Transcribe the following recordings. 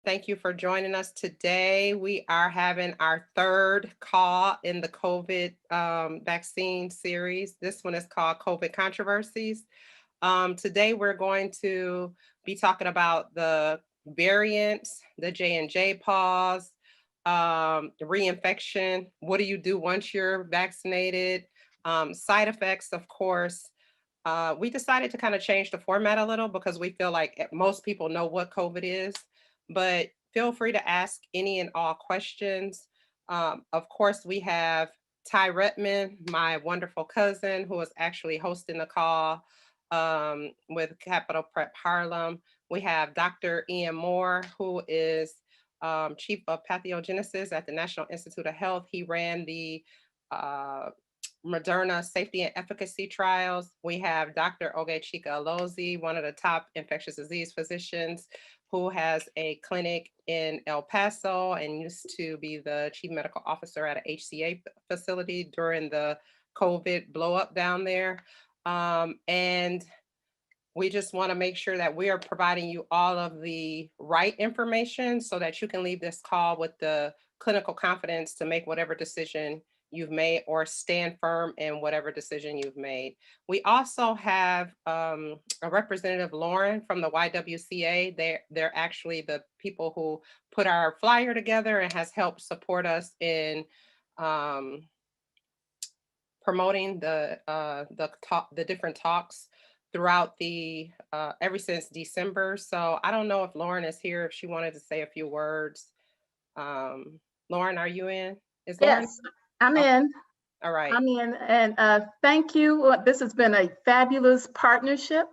Thank you for joining us today. We are having our third call in the COVID vaccine series. This one is called COVID Controversies. Today, we're going to be talking about the variants, the J&J pause, the reinfection. What do you do once you're vaccinated? Side effects, of course. We decided to kind of change the format a little because we feel like most people know what COVID is, but feel free to ask any and all questions. Of course, we have Ty Retman, my wonderful cousin, who is actually hosting the call with Capital Prep Harlem. We have Dr. Ian Moore, who is Chief of Pathogenesis at the National Institute of Health. He ran the Moderna safety and efficacy trials. We have Dr. Ogechika Alozi, one of the top infectious disease physicians who has a clinic in El Paso and used to be the chief medical officer at a HCA facility during the COVID blow up down there. And we just want to make sure that we are providing you all of the right information so that you can leave this call with the clinical confidence to make whatever decision you've made or stand firm in whatever decision you've made. We also have a representative, Lauren, from the YWCA. They're actually the people who put our flyer together and has helped support us in promoting the different talks throughout the ever since December. So I don't know if Lauren is here, if she wanted to say a few words. Lauren, are you in? Is Lauren? Yes, I'm Okay. in. All right. I'm in, and thank you. This has been a fabulous partnership.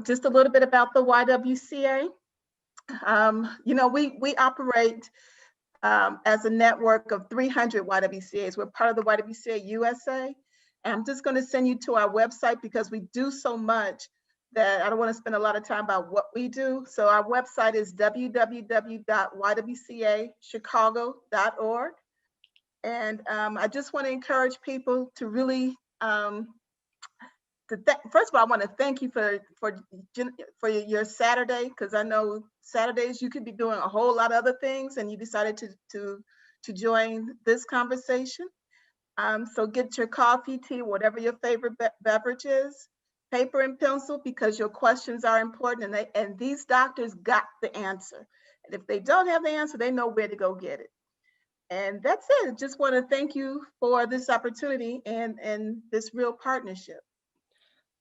Just a little bit about the YWCA. We operate as a network of 300 YWCAs. We're part of the YWCA USA. And I'm just going to send you to our website because we do so much that I don't want to spend a lot of time about what we do. So our website is www.ywcachicago.org. And I just want to encourage people to really, first of all, I want to thank you for your Saturday, because I know Saturdays you could be doing a whole lot of other things, and you decided to join this conversation. So get your coffee, tea, whatever your favorite beverage is, paper and pencil, because your questions are important, and these doctors got the answer. And if they don't have the answer, they know where to go get it. And that's it. Just want to thank you for this opportunity and this real partnership.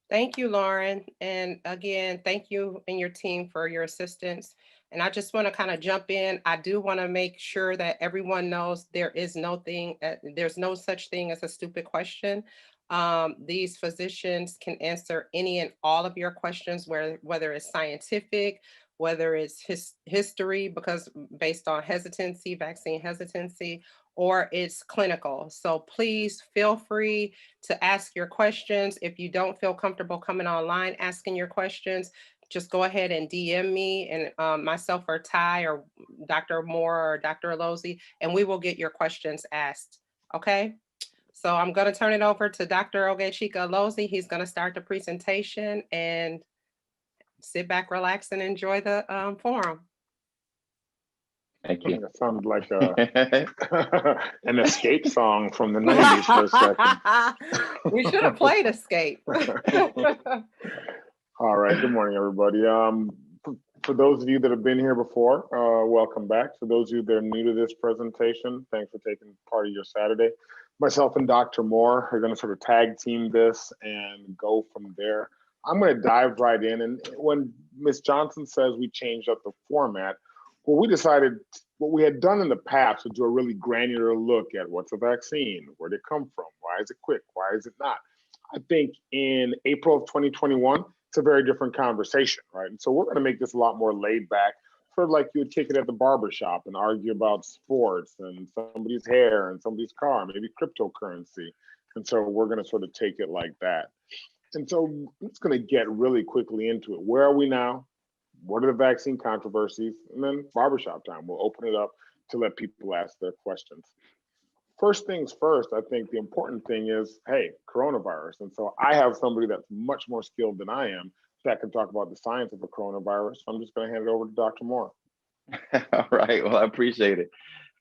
Thank you, Lauren. And again, thank you and your team for your assistance. And I just want to kind of jump in. I do want to make sure that everyone knows there's no such thing as a stupid question. These physicians can answer any and all of your questions, whether it's scientific, whether it's history, because based on hesitancy, vaccine hesitancy, or it's clinical. So please feel free to ask your questions. If you don't feel comfortable coming online asking your questions, just go ahead and DM me and myself or Ty or Dr. Moore or Dr. Alozi, and we will get your questions asked. Okay? So I'm going to turn it over to Dr. Ogechika Alozi. He's going to start the presentation, and sit back, relax, and enjoy the forum. Thank you. That sounded like an Escape song from the 90s for a second. We should have played Escape. All right, good morning, everybody. For those of you that have been here before, welcome back. For those of you that are new to this presentation, thanks for taking part of your Saturday. Myself and Dr. Moore are going to sort of tag team this and go from there. I'm going to dive right in. And when Ms. Johnson says we changed up the format, well, we decided what we had done in the past was do a really granular look at what's a vaccine, where did it come from, why is it quick, why is it not? I think in April of 2021, it's a very different conversation, right? And so we're going to make this a lot more laid back, sort of like you would kick it at the barbershop and argue about sports and somebody's hair and somebody's car, maybe cryptocurrency. And so we're going to sort of take it like that. And so I'm just going to get really quickly into it. Where are we now? What are the vaccine controversies? And then barbershop time. We'll open it up to let people ask their questions. First things first, I think the important thing is, hey, coronavirus. And so I have somebody that's much more skilled than I am that can talk about the science of the coronavirus. So I'm just going to hand it over to Dr. Moore. All right. Well, I appreciate it.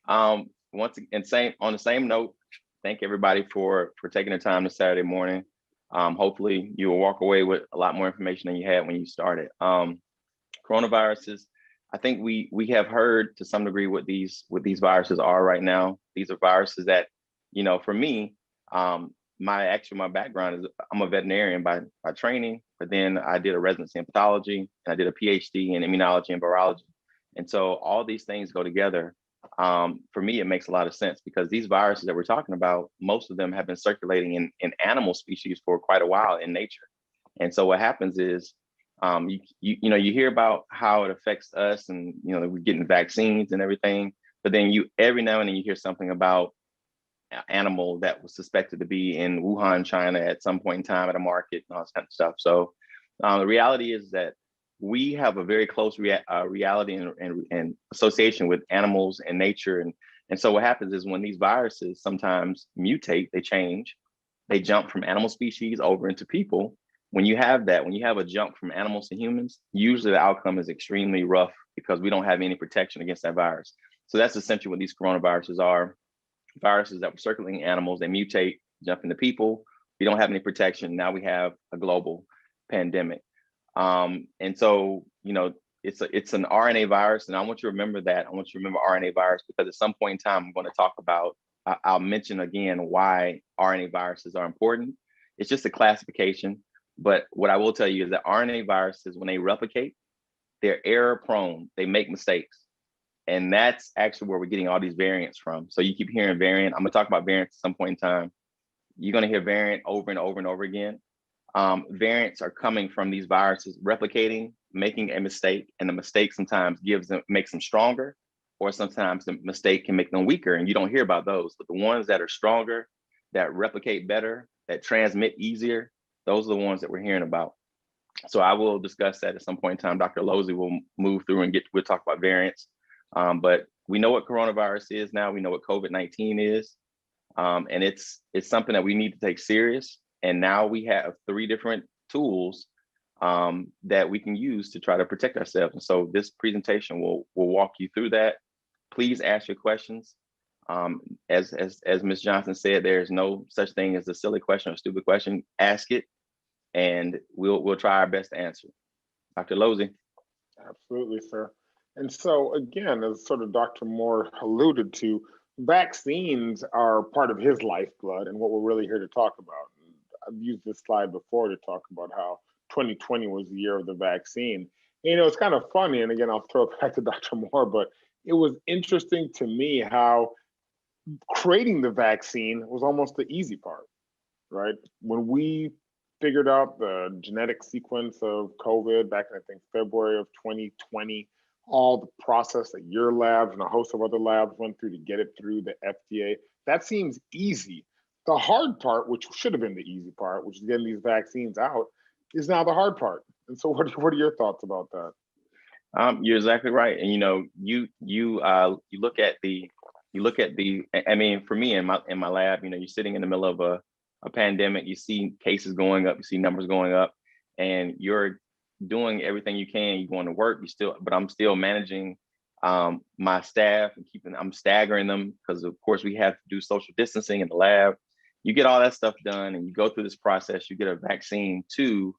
Once again, on the same note, thank everybody for taking the time this Saturday morning. Hopefully you will walk away with a lot more information than you had when you started. Coronaviruses, I think we have heard to some degree what these viruses are right now. These are viruses that, for me, my background is I'm a veterinarian by training, but then I did a residency in pathology and I did a PhD in immunology and virology. And so all these things go together. For me, it makes a lot of sense because these viruses that we're talking about, most of them have been circulating in animal species for quite a while in nature. And so what happens is, you hear about how it affects us, and we're getting vaccines and everything, but then every now and then you hear something about an animal that was suspected to be in Wuhan, China, at some point in time at a market and all this kind of stuff. So the reality is that we have a very close reality and association with animals and nature. And so what happens is when these viruses sometimes mutate, they change, they jump from animal species over into people. When you have a jump from animals to humans, usually the outcome is extremely rough because we don't have any protection against that virus. So that's essentially what these coronaviruses are. Viruses that were circulating in animals, they mutate, jump into people. We don't have any protection. Now we have a global pandemic. And so, it's an RNA virus. And I want you to remember that. I want you to remember RNA virus because at some point in time, I'm going to talk about, I'll mention again why RNA viruses are important. It's just a classification. But what I will tell you is that RNA viruses, when they replicate, they're error prone. They make mistakes. And that's actually where we're getting all these variants from. So you keep hearing variant. I'm going to talk about variants at some point in time. You're going to hear variant over and over and over again. Variants are coming from these viruses replicating, making a mistake, and the mistake sometimes makes them stronger, or sometimes the mistake can make them weaker, and you don't hear about those. But the ones that are stronger, that replicate better, that transmit easier, those are the ones that we're hearing about. So I will discuss that at some point in time. Dr. Losey will move through and we'll talk about variants. But we know what coronavirus is now. We know what COVID-19 is. And it's something that we need to take serious. And now we have 3 different tools that we can use to try to protect ourselves. And so this presentation will walk you through that. Please ask your questions. As Ms. Johnson said, there's no such thing as a silly question or stupid question. Ask it, and we'll try our best to answer. Dr. Losey. Absolutely, sir. And so again, as sort of Dr. Moore alluded to, vaccines are part of his lifeblood and what we're really here to talk about. I've used this slide before to talk about how 2020 was the year of the vaccine. It's kind of funny, and again, I'll throw it back to Dr. Moore, but it was interesting to me how creating the vaccine was almost the easy part, right? When we figured out the genetic sequence of COVID back in, I think, February of 2020, all the process that your labs and a host of other labs went through to get it through the FDA, that seems easy. The hard part, which should have been the easy part, which is getting these vaccines out, is now the hard part. And so what are your thoughts about that? You're exactly right. And you look at the, I mean, for me in my lab, you're sitting in the middle of a pandemic, you see cases going up, you see numbers going up, and you're doing everything you can. You're going to work, but I'm still managing my staff and I'm staggering them because of course we have to do social distancing in the lab. You get all that stuff done and you go through this process, you get a vaccine to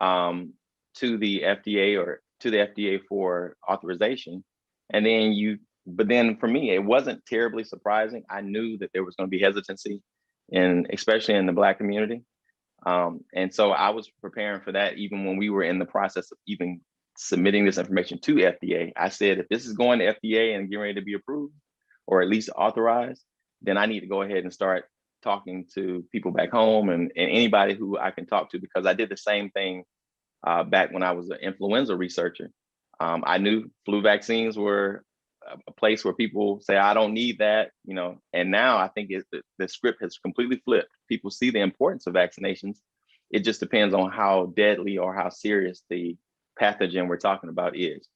the FDA for authorization. And then but then for me, it wasn't terribly surprising. I knew that there was going to be hesitancy, especially in the Black community. And so I was preparing for that even when we were in the process of even submitting this information to FDA. I said, if this is going to FDA and getting ready to be approved or at least authorized, then I need to go ahead and start talking to people back home and anybody who I can talk to, because I did the same thing back when I was an influenza researcher. I knew flu vaccines were a place where people say, I don't need that, and now I think the script has completely flipped. People see the importance of vaccinations. It just depends on how deadly or how serious the pathogen we're talking about is.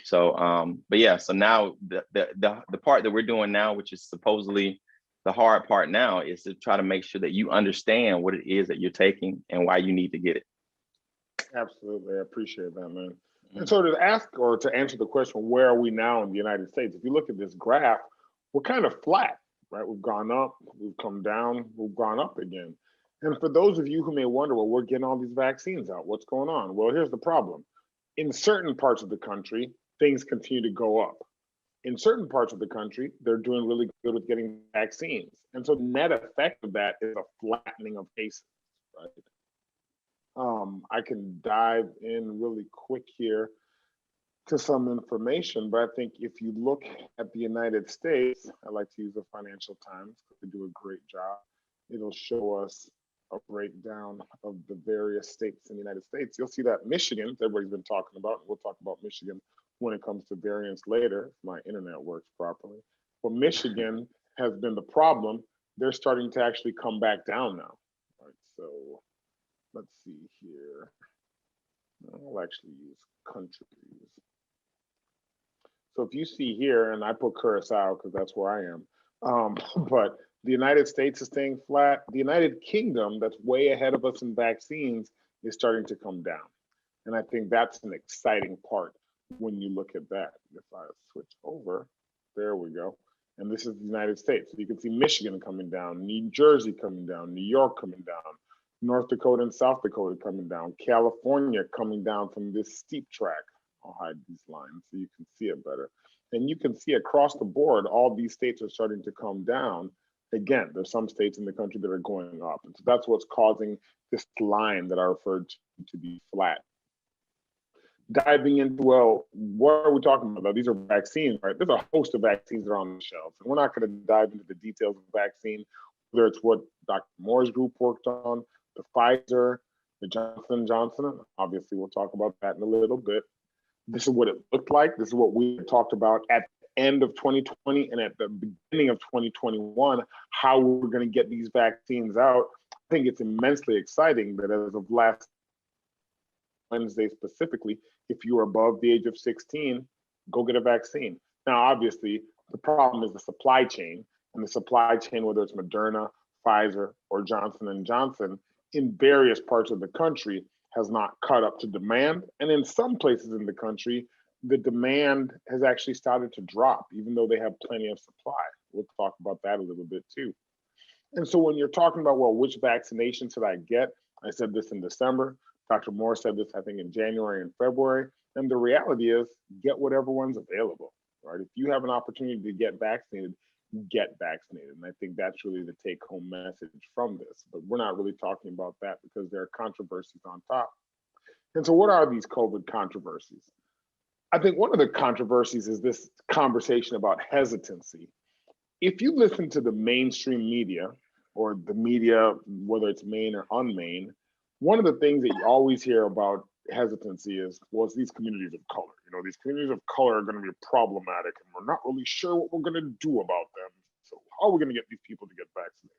So, but yeah, so now the part that we're doing now, which is supposedly the hard part now, is to try to make sure that you understand what it is that you're taking and why you need to get it. Absolutely. I appreciate that, man. And so to ask or to answer the question, where are we now in the United States? If you look at this graph, we're kind of flat, right? We've gone up, we've come down, we've gone up again. And for those of you who may wonder, well, we're getting all these vaccines out, what's going on? Well, here's the problem. In certain parts of the country, things continue to go up. In certain parts of the country, they're doing really good with getting vaccines. And so the net effect of that is a flattening of cases, right? I can dive in really quick here to some information, but I think if you look at the United States, I like to use the Financial Times because they do a great job. It'll show us a breakdown of the various states in the United States. You'll see that Michigan, everybody's been talking about, and we'll talk about Michigan when it comes to variants later, if my internet works properly. But Michigan has been the problem. They're starting to actually come back down now. All right, so let's see here. I'll actually use countries. So if you see here, and I put Curacao because that's where I am, but the United States is staying flat. The United Kingdom, that's way ahead of us in vaccines, is starting to come down. And I think that's an exciting part when you look at that. If I switch over, there we go. And this is the United States. So you can see Michigan coming down, New Jersey coming down, New York coming down, North Dakota and South Dakota coming down, California coming down from this steep track. I'll hide these lines so you can see it better. And you can see across the board, all these states are starting to come down. Again, there's some states in the country that are going up. And so that's what's causing this line that I referred to be flat. Diving into, well, what are we talking about? These are vaccines, right? There's a host of vaccines that are on the shelves. And we're not going to dive into the details of the vaccine, whether it's what Dr. Moore's group worked on, the Pfizer, the Johnson & Johnson. Obviously, we'll talk about that in a little bit. This is what it looked like. This is what we talked about at the end of 2020 and at the beginning of 2021, how we're going to get these vaccines out. I think it's immensely exciting that as of last Wednesday specifically, if you are above the age of 16, go get a vaccine. Now, obviously, the problem is the supply chain, and the supply chain, whether it's Moderna, Pfizer, or Johnson & Johnson, in various parts of the country, has not caught up to demand. And in some places in the country, the demand has actually started to drop, even though they have plenty of supply. We'll talk about that a little bit too. And so when you're talking about, well, which vaccination should I get? I said this in December. Dr. Moore said this, I think, in January and February. And the reality is, get whatever one's available, right? If you have an opportunity to get vaccinated, get vaccinated. And I think that's really the take-home message from this. But we're not really talking about that because there are controversies on top. And so what are these COVID controversies? I think one of the controversies is this conversation about hesitancy. If you listen to the mainstream media, or the media, whether it's main or unmain, one of the things that you always hear about hesitancy is, well, it's these communities of color. You know, these communities of color are going to be problematic, and we're not really sure what we're going to do about them. So how are we going to get these people to get vaccinated?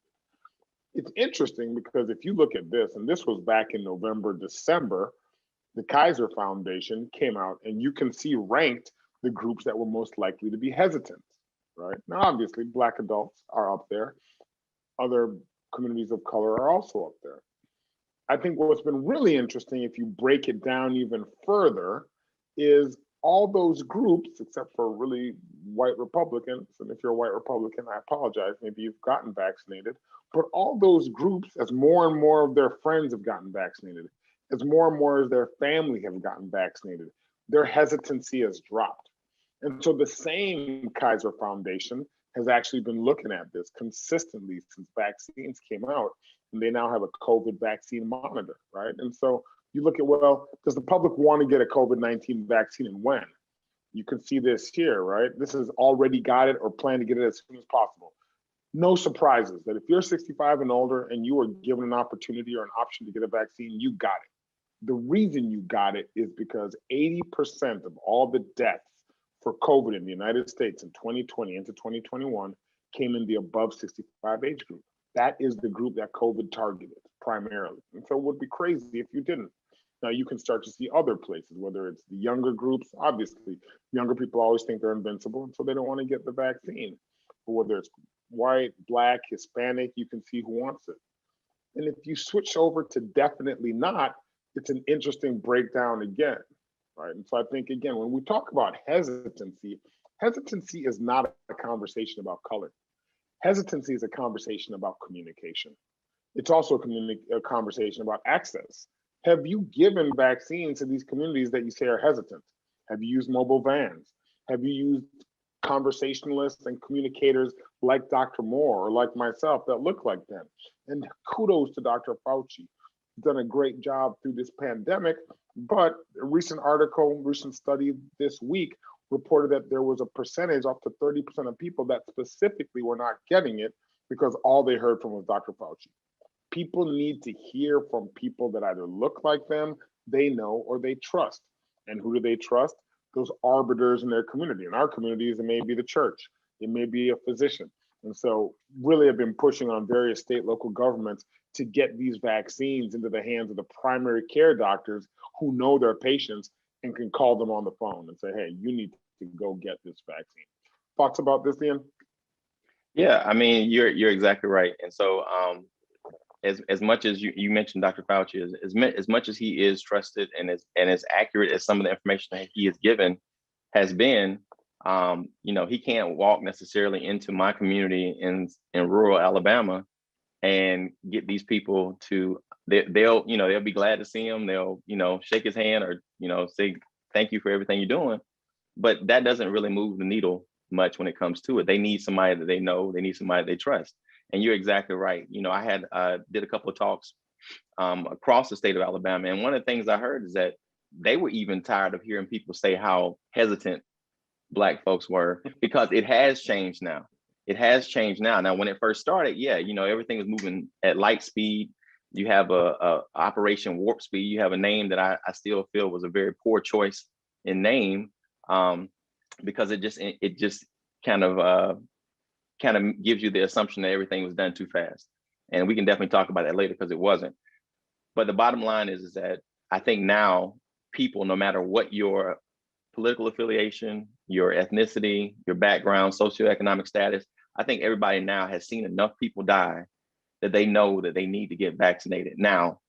It's interesting because if you look at this, and this was back in November, December, the Kaiser Foundation came out, and you can see ranked the groups that were most likely to be hesitant, right? Now, obviously, Black adults are up there. Other communities of color are also up there. I think what's been really interesting, if you break it down even further, is all those groups, except for really white Republicans, and if you're a white Republican, I apologize, maybe you've gotten vaccinated, but all those groups, as more and more of their friends have gotten vaccinated, as more and more of their family have gotten vaccinated, their hesitancy has dropped. And so the same Kaiser Foundation has actually been looking at this consistently since vaccines came out, and they now have a COVID vaccine monitor, right? And so you look at, well, does the public want to get a COVID-19 vaccine and when? You can see this here, right? This is already got it or plan to get it as soon as possible. No surprises that if you're 65 and older and you were given an opportunity or an option to get a vaccine, you got it. The reason you got it is because 80% of all the deaths for COVID in the United States in 2020 into 2021 came in the above 65 age group. That is the group that COVID targeted primarily. And so it would be crazy if you didn't. Now you can start to see other places, whether it's the younger groups. Obviously, younger people always think they're invincible, and so they don't want to get the vaccine. But whether it's white, Black, Hispanic, you can see who wants it. And if you switch over to definitely not, it's an interesting breakdown again, right? And so I think, again, when we talk about hesitancy, hesitancy is not a conversation about color. Hesitancy is a conversation about communication. It's also a conversation about access. Have you given vaccines to these communities that you say are hesitant? Have you used mobile vans? Have you used conversationalists and communicators like Dr. Moore or like myself that look like them? And kudos to Dr. Fauci. He's done a great job through this pandemic, but a recent article, recent study this week reported that there was a percentage, up to 30% of people that specifically were not getting it because all they heard from was Dr. Fauci. People need to hear from people that either look like them, they know, or they trust. And who do they trust? Those arbiters in their community. In our communities, it may be the church, it may be a physician. And so really have been pushing on various state, local governments to get these vaccines into the hands of the primary care doctors who know their patients and can call them on the phone and say, hey, you need to go get this vaccine. Thoughts about this, Ian? Yeah, I mean, you're exactly right. And so as much as you mentioned Dr. Fauci, as much as he is trusted and as accurate as some of the information that he has given has been, he can't walk necessarily into my community in rural Alabama and get these people to they'll be glad to see him. They'll shake his hand or say thank you for everything you're doing, but that doesn't really move the needle much when it comes to it. They need somebody that they know. They need somebody they trust. And you're exactly right. I had did a couple of talks across the state of Alabama, and one of the things I heard is that they were even tired of hearing people say how hesitant Black folks were, because it has changed now. It has changed now. Now, when it first started, yeah, everything was moving at light speed. You have a Operation Warp Speed. You have a name that I still feel was a very poor choice in name, because it just kind of gives you the assumption that everything was done too fast. And we can definitely talk about that later because it wasn't. But the bottom line is that I think now people, no matter what your political affiliation, your ethnicity, your background, socioeconomic status, I think everybody now has seen enough people die that they know that they need to get vaccinated. Now,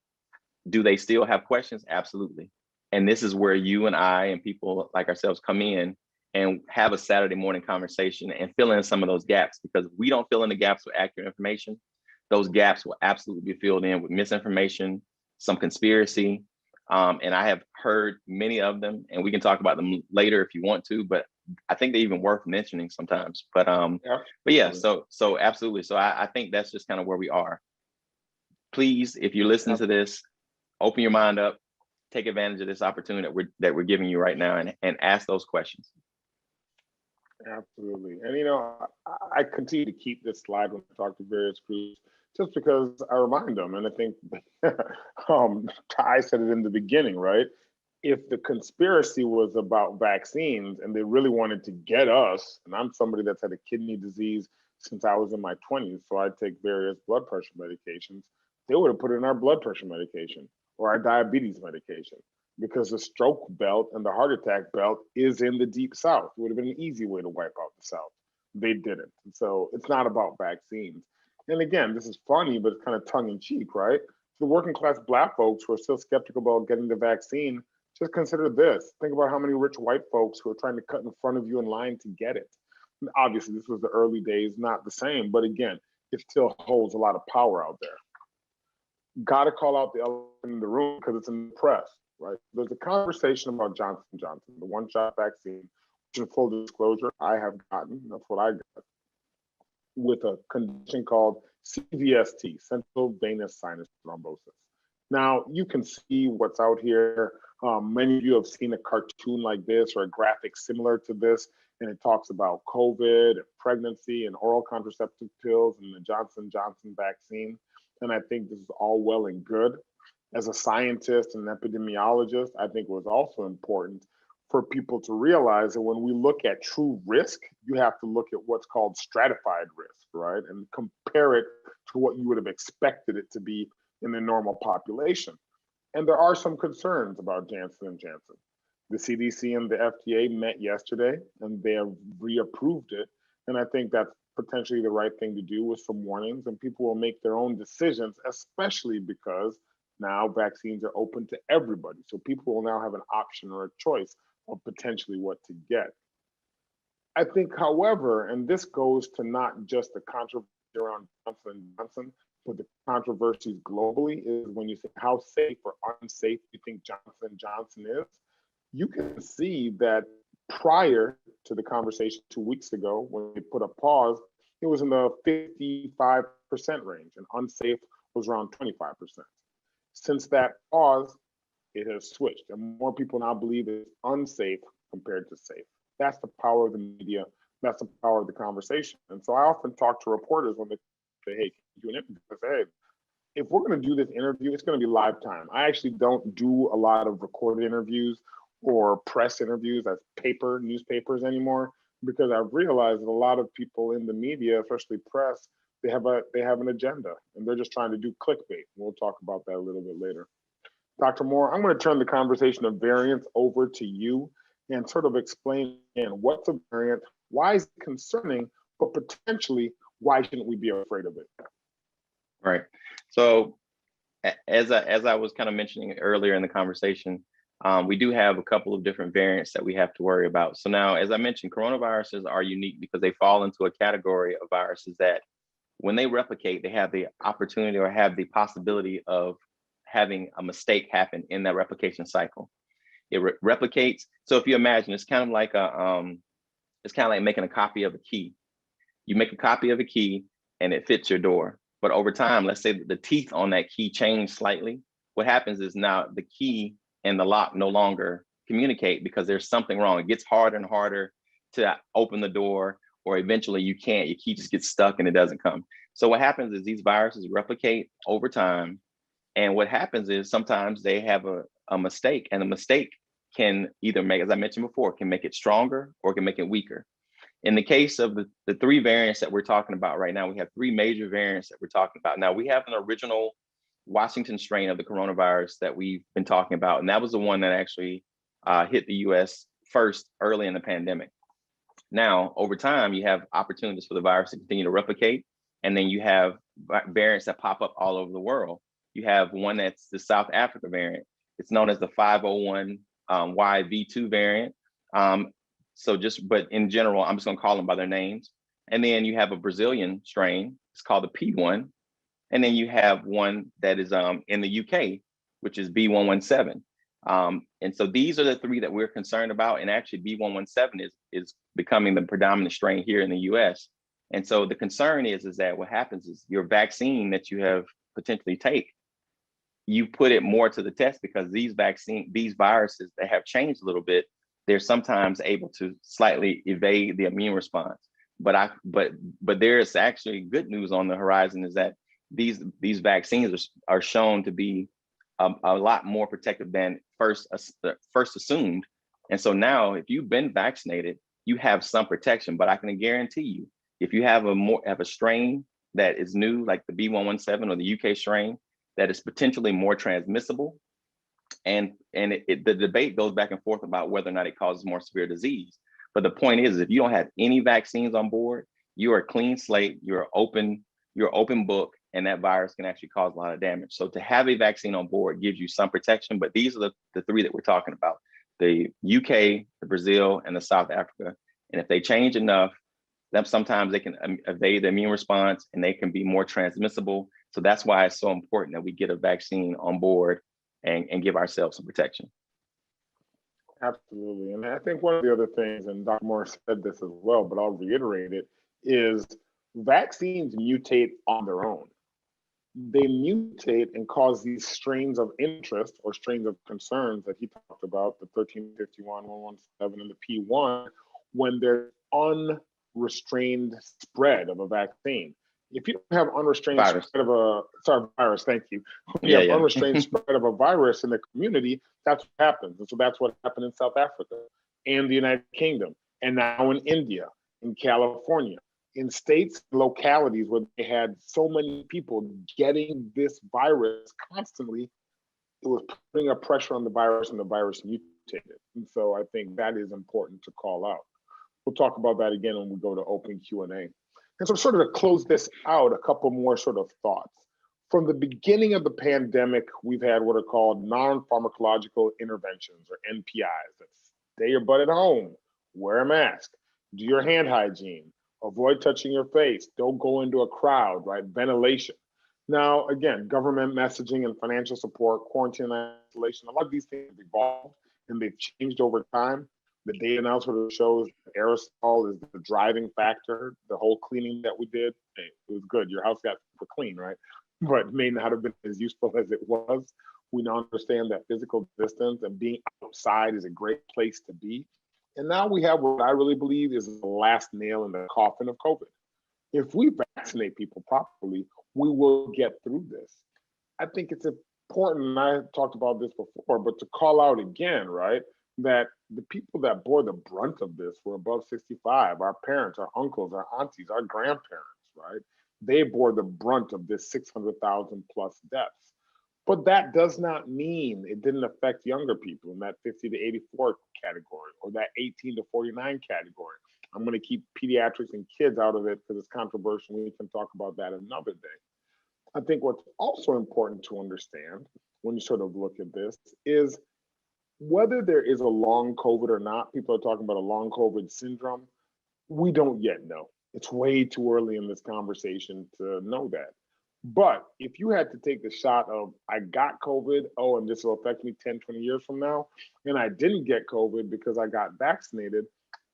do they still have questions? Absolutely. And this is where you and I and people like ourselves come in and have a Saturday morning conversation and fill in some of those gaps, because if we don't fill in the gaps with accurate information, those gaps will absolutely be filled in with misinformation, some conspiracy. And I have heard many of them, and we can talk about them later if you want to, but I think they're even worth mentioning sometimes. But yeah, so absolutely. So I think that's just kind of where we are. Please, if you're listening to this, open your mind up, take advantage of this opportunity that we're giving you right now, and ask those questions. Absolutely. And I continue to keep this slide when I talk to various groups, just because I remind them. And I think Ty said it in the beginning, right? If the conspiracy was about vaccines and they really wanted to get us, and I'm somebody that's had a kidney disease since I was in my 20s, so I take various blood pressure medications, they would have put in our blood pressure medication or our diabetes medication, because the stroke belt and the heart attack belt is in the deep South. It would have been an easy way to wipe out the South. They didn't. And so it's not about vaccines. And again, this is funny, but it's kind of tongue in cheek, right? For the working class Black folks who are still skeptical about getting the vaccine, just consider this. Think about how many rich white folks who are trying to cut in front of you in line to get it. And obviously, this was the early days, not the same, but again, it still holds a lot of power out there. Got to call out the elephant in the room because it's in the press, right? There's a conversation about Johnson & Johnson, the one-shot vaccine, which in full disclosure, I have gotten. That's what I got, with a condition called CVST, central venous sinus thrombosis. Now, you can see what's out here. Many of you have seen a cartoon like this or a graphic similar to this, and it talks about COVID, and pregnancy, and oral contraceptive pills, and the Johnson & Johnson vaccine. And I think this is all well and good. As a scientist and an epidemiologist, I think it was also important for people to realize that when we look at true risk, you have to look at what's called stratified risk, right? And compare it to what you would have expected it to be in the normal population. And there are some concerns about Janssen & Janssen. The CDC and the FDA met yesterday and they have reapproved it. And I think that's potentially the right thing to do, with some warnings, and people will make their own decisions, especially because Now vaccines are open to everybody. So people will now have an option or a choice of potentially what to get. I think, however, and this goes to not just the controversy around Johnson & Johnson, but the controversies globally, is when you say how safe or unsafe you think Johnson & Johnson is, you can see that prior to the conversation 2 weeks ago, when they put a pause, it was in the 55% range, and unsafe was around 25%. Since that pause, it has switched, and more people now believe it's unsafe compared to safe. That's the power of the media. That's the power of the conversation. And so I often talk to reporters when they say, hey, can you do an interview? I say, hey, if we're going to do this interview, it's going to be live time. I actually don't do a lot of recorded interviews or press interviews as newspapers anymore, because I've realized that a lot of people in the media, especially press, they have an agenda, and they're just trying to do clickbait. We'll talk about that a little bit later. Dr. Moore, I'm going to turn the conversation of variants over to you and sort of explain what's a variant, why is it concerning, but potentially why shouldn't we be afraid of it? Right. So as I was kind of mentioning earlier in the conversation, we do have a couple of different variants that we have to worry about. So now, as I mentioned, coronaviruses are unique because they fall into a category of viruses that when they replicate, they have the opportunity or have the possibility of having a mistake happen in that replication cycle. It replicates. So if you imagine, it's kind of like making a copy of a key. You make a copy of a key and it fits your door. But over time, let's say that the teeth on that key change slightly. What happens is now the key and the lock no longer communicate because there's something wrong. It gets harder and harder to open the door, or eventually you can't. Your key just gets stuck and it doesn't come. So what happens is these viruses replicate over time. And what happens is sometimes they have a mistake, and the mistake can either make, as I mentioned before, can make it stronger or can make it weaker. In the case of the three variants that we're talking about right now, we have three major variants that we're talking about. Now, we have an original Washington strain of the coronavirus that we've been talking about, and that was the one that actually hit the US first early in the pandemic. Now, over time, you have opportunities for the virus to continue to replicate, and then you have variants that pop up all over the world. You have one that's the South Africa variant. It's known as the 501 YV2 variant. But in general, I'm just gonna call them by their names. And then you have a Brazilian strain, it's called the P1. And then you have one that is in the UK, which is B117. And so these are the three that we're concerned about. And actually B117 is becoming the predominant strain here in the US. And so the concern is that what happens is your vaccine that you have potentially take, you put it more to the test because these viruses that have changed a little bit, they're sometimes able to slightly evade the immune response. But there's actually good news on the horizon is that these vaccines are shown to be a lot more protective than first assumed. And so now if you've been vaccinated, you have some protection, but I can guarantee you, if you have a strain that is new, like the B117 or the UK strain, that is potentially more transmissible. And the debate goes back and forth about whether or not it causes more severe disease. But the point is, if you don't have any vaccines on board, you're a clean slate, you're open book, and that virus can actually cause a lot of damage. So to have a vaccine on board gives you some protection, but these are the three that we're talking about: the UK, the Brazil, and the South Africa. And if they change enough, then sometimes they can evade the immune response and they can be more transmissible. So that's why it's so important that we get a vaccine on board and give ourselves some protection. Absolutely. And I think one of the other things, and Dr. Moore said this as well, but I'll reiterate it, is vaccines mutate on their own. They mutate and cause these strains of interest or strains of concerns that he talked about, the 1351, 117, and the P1, when there's unrestrained spread of a vaccine. If you don't have unrestrained spread of virus, thank you. When you have unrestrained spread of a virus in the community, that's what happens. And so that's what happened in South Africa and the United Kingdom, and now in India, in California, in states, localities where they had so many people getting this virus constantly. It was putting a pressure on the virus, and the virus mutated. And so I think that is important to call out. We'll talk about that again when we go to open Q&A. And so sort of to close this out, a couple more sort of thoughts. From the beginning of the pandemic, we've had what are called non-pharmacological interventions, or NPIs. That's stay your butt at home, wear a mask, do your hand hygiene, avoid touching your face, don't go into a crowd, right? Ventilation. Now, again, government messaging and financial support, quarantine and isolation, a lot of these things have evolved and they've changed over time. The data now sort of shows that aerosol is the driving factor. The whole cleaning that we did, hey, it was good. Your house got super clean, right? But it may not have been as useful as it was. We now understand that physical distance and being outside is a great place to be. And now we have what I really believe is the last nail in the coffin of COVID. If we vaccinate people properly, we will get through this. I think it's important, and I talked about this before, but to call out again, right, that the people that bore the brunt of this were above 65, our parents, our uncles, our aunties, our grandparents, right? They bore the brunt of this 600,000 plus deaths. But that does not mean it didn't affect younger people in that 50 to 84 category or that 18 to 49 category. I'm going to keep pediatrics and kids out of it because it's controversial. We can talk about that another day. I think what's also important to understand when you sort of look at this is whether there is a long COVID or not. People are talking about a long COVID syndrome. We don't yet know. It's way too early in this conversation to know that. But if you had to take the shot of, I got COVID, oh, and this will affect me 10, 20 years from now, and I didn't get COVID because I got vaccinated,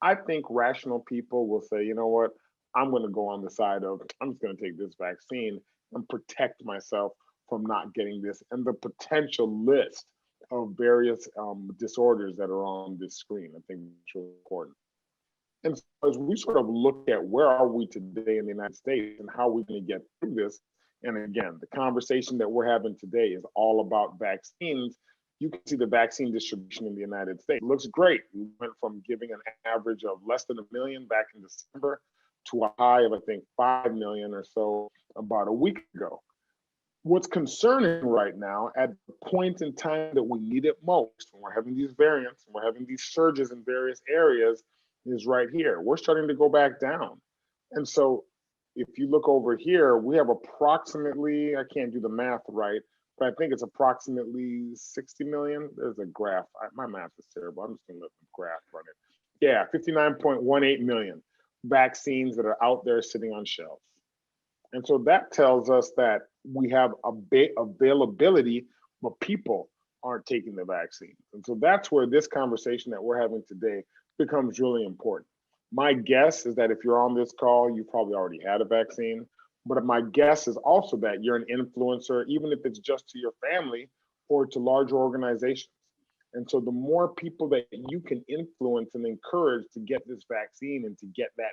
I think rational people will say, you know what, I'm going to go on the side of, I'm just going to take this vaccine and protect myself from not getting this and the potential list of various disorders that are on this screen. I think it's really important. And so as we sort of look at where are we today in the United States and how we're going to get through this, and again, the conversation that we're having today is all about vaccines. You can see the vaccine distribution in the United States. It looks great. We went from giving an average of less than 1 million back in December to a high of, I think, 5 million or so about a week ago. What's concerning right now, at the point in time that we need it most, when we're having these variants and we're having these surges in various areas, is right here. We're starting to go back down. And so if you look over here, we have approximately, I can't do the math right, but I think it's approximately 60 million. There's a graph. My math is terrible. I'm just going to let the graph run it. Yeah, 59.18 million vaccines that are out there sitting on shelves. And so that tells us that we have availability, but people aren't taking the vaccine. And so that's where this conversation that we're having today becomes really important. My guess is that if you're on this call, you probably already had a vaccine. But my guess is also that you're an influencer, even if it's just to your family or to larger organizations. And so the more people that you can influence and encourage to get this vaccine and to get that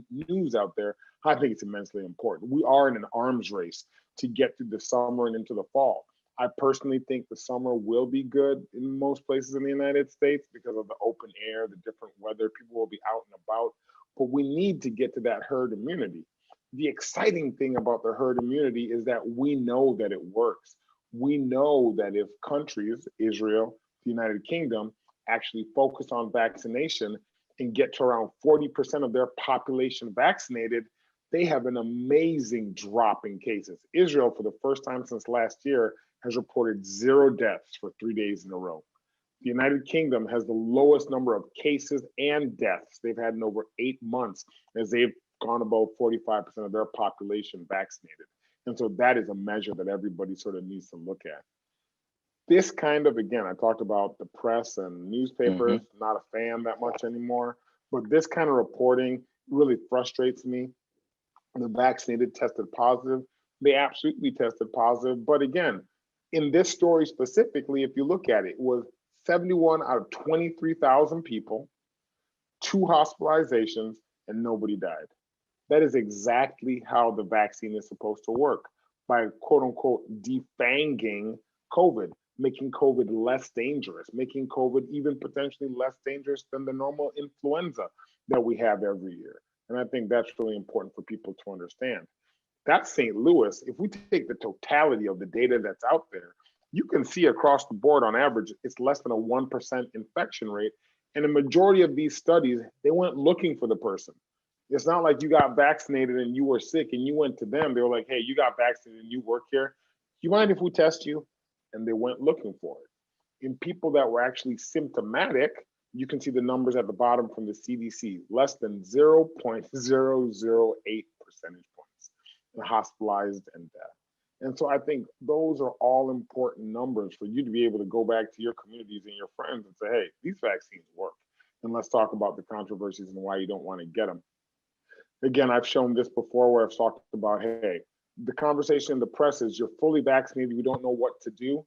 news out there, I think it's immensely important. We are in an arms race to get through the summer and into the fall. I personally think the summer will be good in most places in the United States because of the open air, the different weather, people will be out and about, but we need to get to that herd immunity. The exciting thing about the herd immunity is that we know that it works. We know that if countries, Israel, the United Kingdom, actually focus on vaccination and get to around 40% of their population vaccinated, they have an amazing drop in cases. Israel, for the first time since last year, has reported 0 deaths for 3 days in a row. The United Kingdom has the lowest number of cases and deaths they've had in over 8 months, as they've gone above 45% of their population vaccinated. And so that is a measure that everybody sort of needs to look at. This kind of, again, I talked about the press and newspapers, not a fan that much anymore, but this kind of reporting really frustrates me. The vaccinated tested positive. They absolutely tested positive. But again, in this story specifically, if you look at it, it was 71 out of 23,000 people, 2 hospitalizations, and nobody died. That is exactly how the vaccine is supposed to work, by quote unquote defanging COVID, making COVID less dangerous, making COVID even potentially less dangerous than the normal influenza that we have every year. And I think that's really important for people to understand. That's St. Louis. If we take the totality of the data that's out there, you can see across the board on average, it's less than a 1% infection rate. And the majority of these studies, they weren't looking for the person. It's not like you got vaccinated and you were sick and you went to them. They were like, hey, you got vaccinated and you work here. You mind if we test you? And they went looking for it. In people that were actually symptomatic, you can see the numbers at the bottom from the CDC, less than 0.008 percentage points hospitalized and death. And so I think those are all important numbers for you to be able to go back to your communities and your friends and say, hey, these vaccines work. And let's talk about the controversies and why you don't want to get them. Again, I've shown this before where I've talked about, hey, the conversation in the press is you're fully vaccinated, we don't know what to do.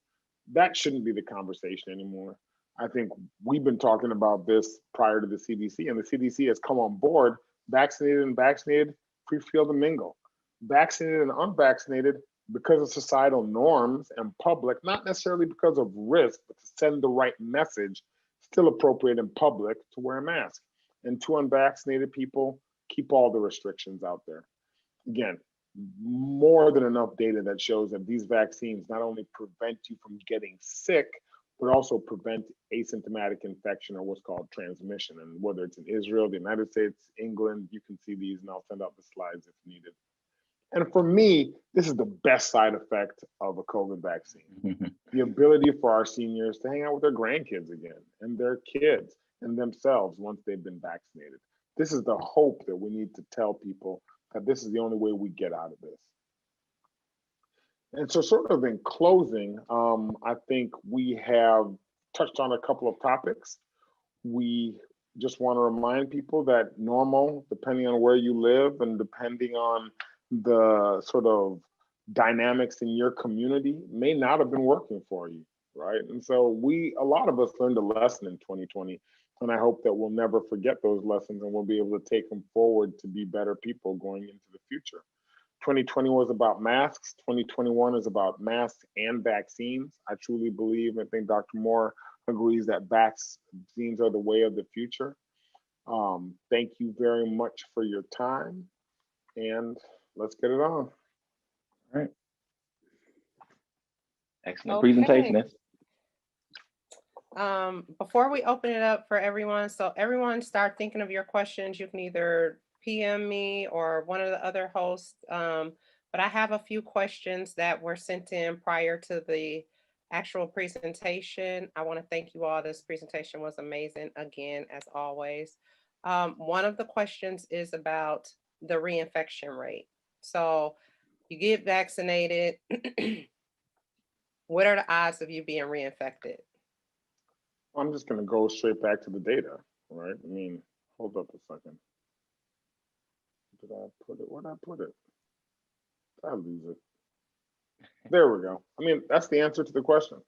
That shouldn't be the conversation anymore. I think we've been talking about this prior to the CDC, and the CDC has come on board. Vaccinated and vaccinated, free field to mingle. Vaccinated and unvaccinated, because of societal norms and public, not necessarily because of risk, but to send the right message, still appropriate in public to wear a mask. And to unvaccinated people, keep all the restrictions out there. Again, more than enough data that shows that these vaccines not only prevent you from getting sick, but also prevent asymptomatic infection or what's called transmission. And whether it's in Israel, the United States, England, you can see these and I'll send out the slides if needed. And for me, this is the best side effect of a COVID vaccine. The ability for our seniors to hang out with their grandkids again and their kids and themselves once they've been vaccinated. This is the hope that we need to tell people that this is the only way we get out of this. And so sort of in closing, I think we have touched on a couple of topics. We just want to remind people that normal, depending on where you live and depending on the sort of dynamics in your community, may not have been working for you, right? And so a lot of us learned a lesson in 2020, and I hope that we'll never forget those lessons and we'll be able to take them forward to be better people going into the future. 2020 was about masks. 2021 is about masks and vaccines. I truly believe, I think Dr. Moore agrees that vaccines are the way of the future. Thank you very much for your time, and let's get it on. All right. Excellent Okay. presentation. Before we open it up for everyone, so everyone start thinking of your questions. You can either PM me or one of the other hosts. But I have a few questions that were sent in prior to the actual presentation. I want to thank you all. This presentation was amazing, again, as always. One of the questions is about the reinfection rate. So you get vaccinated. What are the odds of you being reinfected? I'm just going to go straight back to the data, right? I mean, hold up a second. Did I put it? Where did I put it? Did I lose it? There we go. I mean, that's the answer to the question.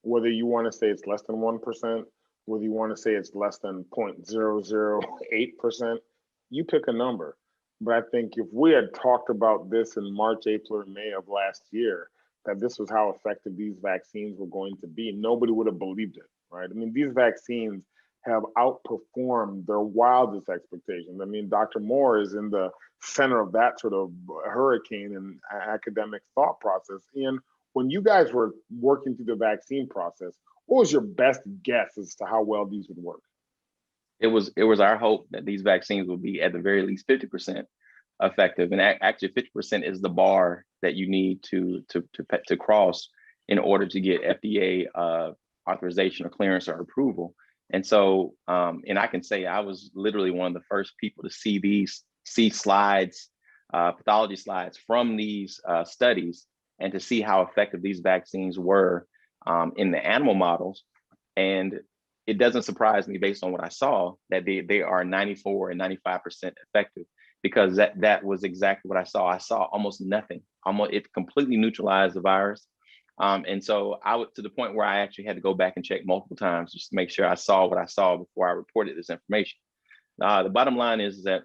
Whether you want to say it's less than 1%, whether you want to say it's less than 0.008%, you pick a number. But I think if we had talked about this in March, April, or May of last year, that this was how effective these vaccines were going to be, nobody would have believed it, right? I mean, these vaccines have outperformed their wildest expectations. I mean, Dr. Moore is in the center of that sort of hurricane and academic thought process. And when you guys were working through the vaccine process, what was your best guess as to how well these would work? It was our hope that these vaccines would be at the very least 50% effective, and actually 50% is the bar that you need to cross in order to get FDA authorization or clearance or approval. And so, and I can say I was literally one of the first people to see slides, pathology slides from these studies, and to see how effective these vaccines were in the animal models. And it doesn't surprise me, based on what I saw, that they are 94 and 95% effective, because that was exactly what I saw. I saw almost nothing. It completely neutralized the virus. And so I would, to the point where I actually had to go back and check multiple times just to make sure I saw what I saw before I reported this information. The bottom line is that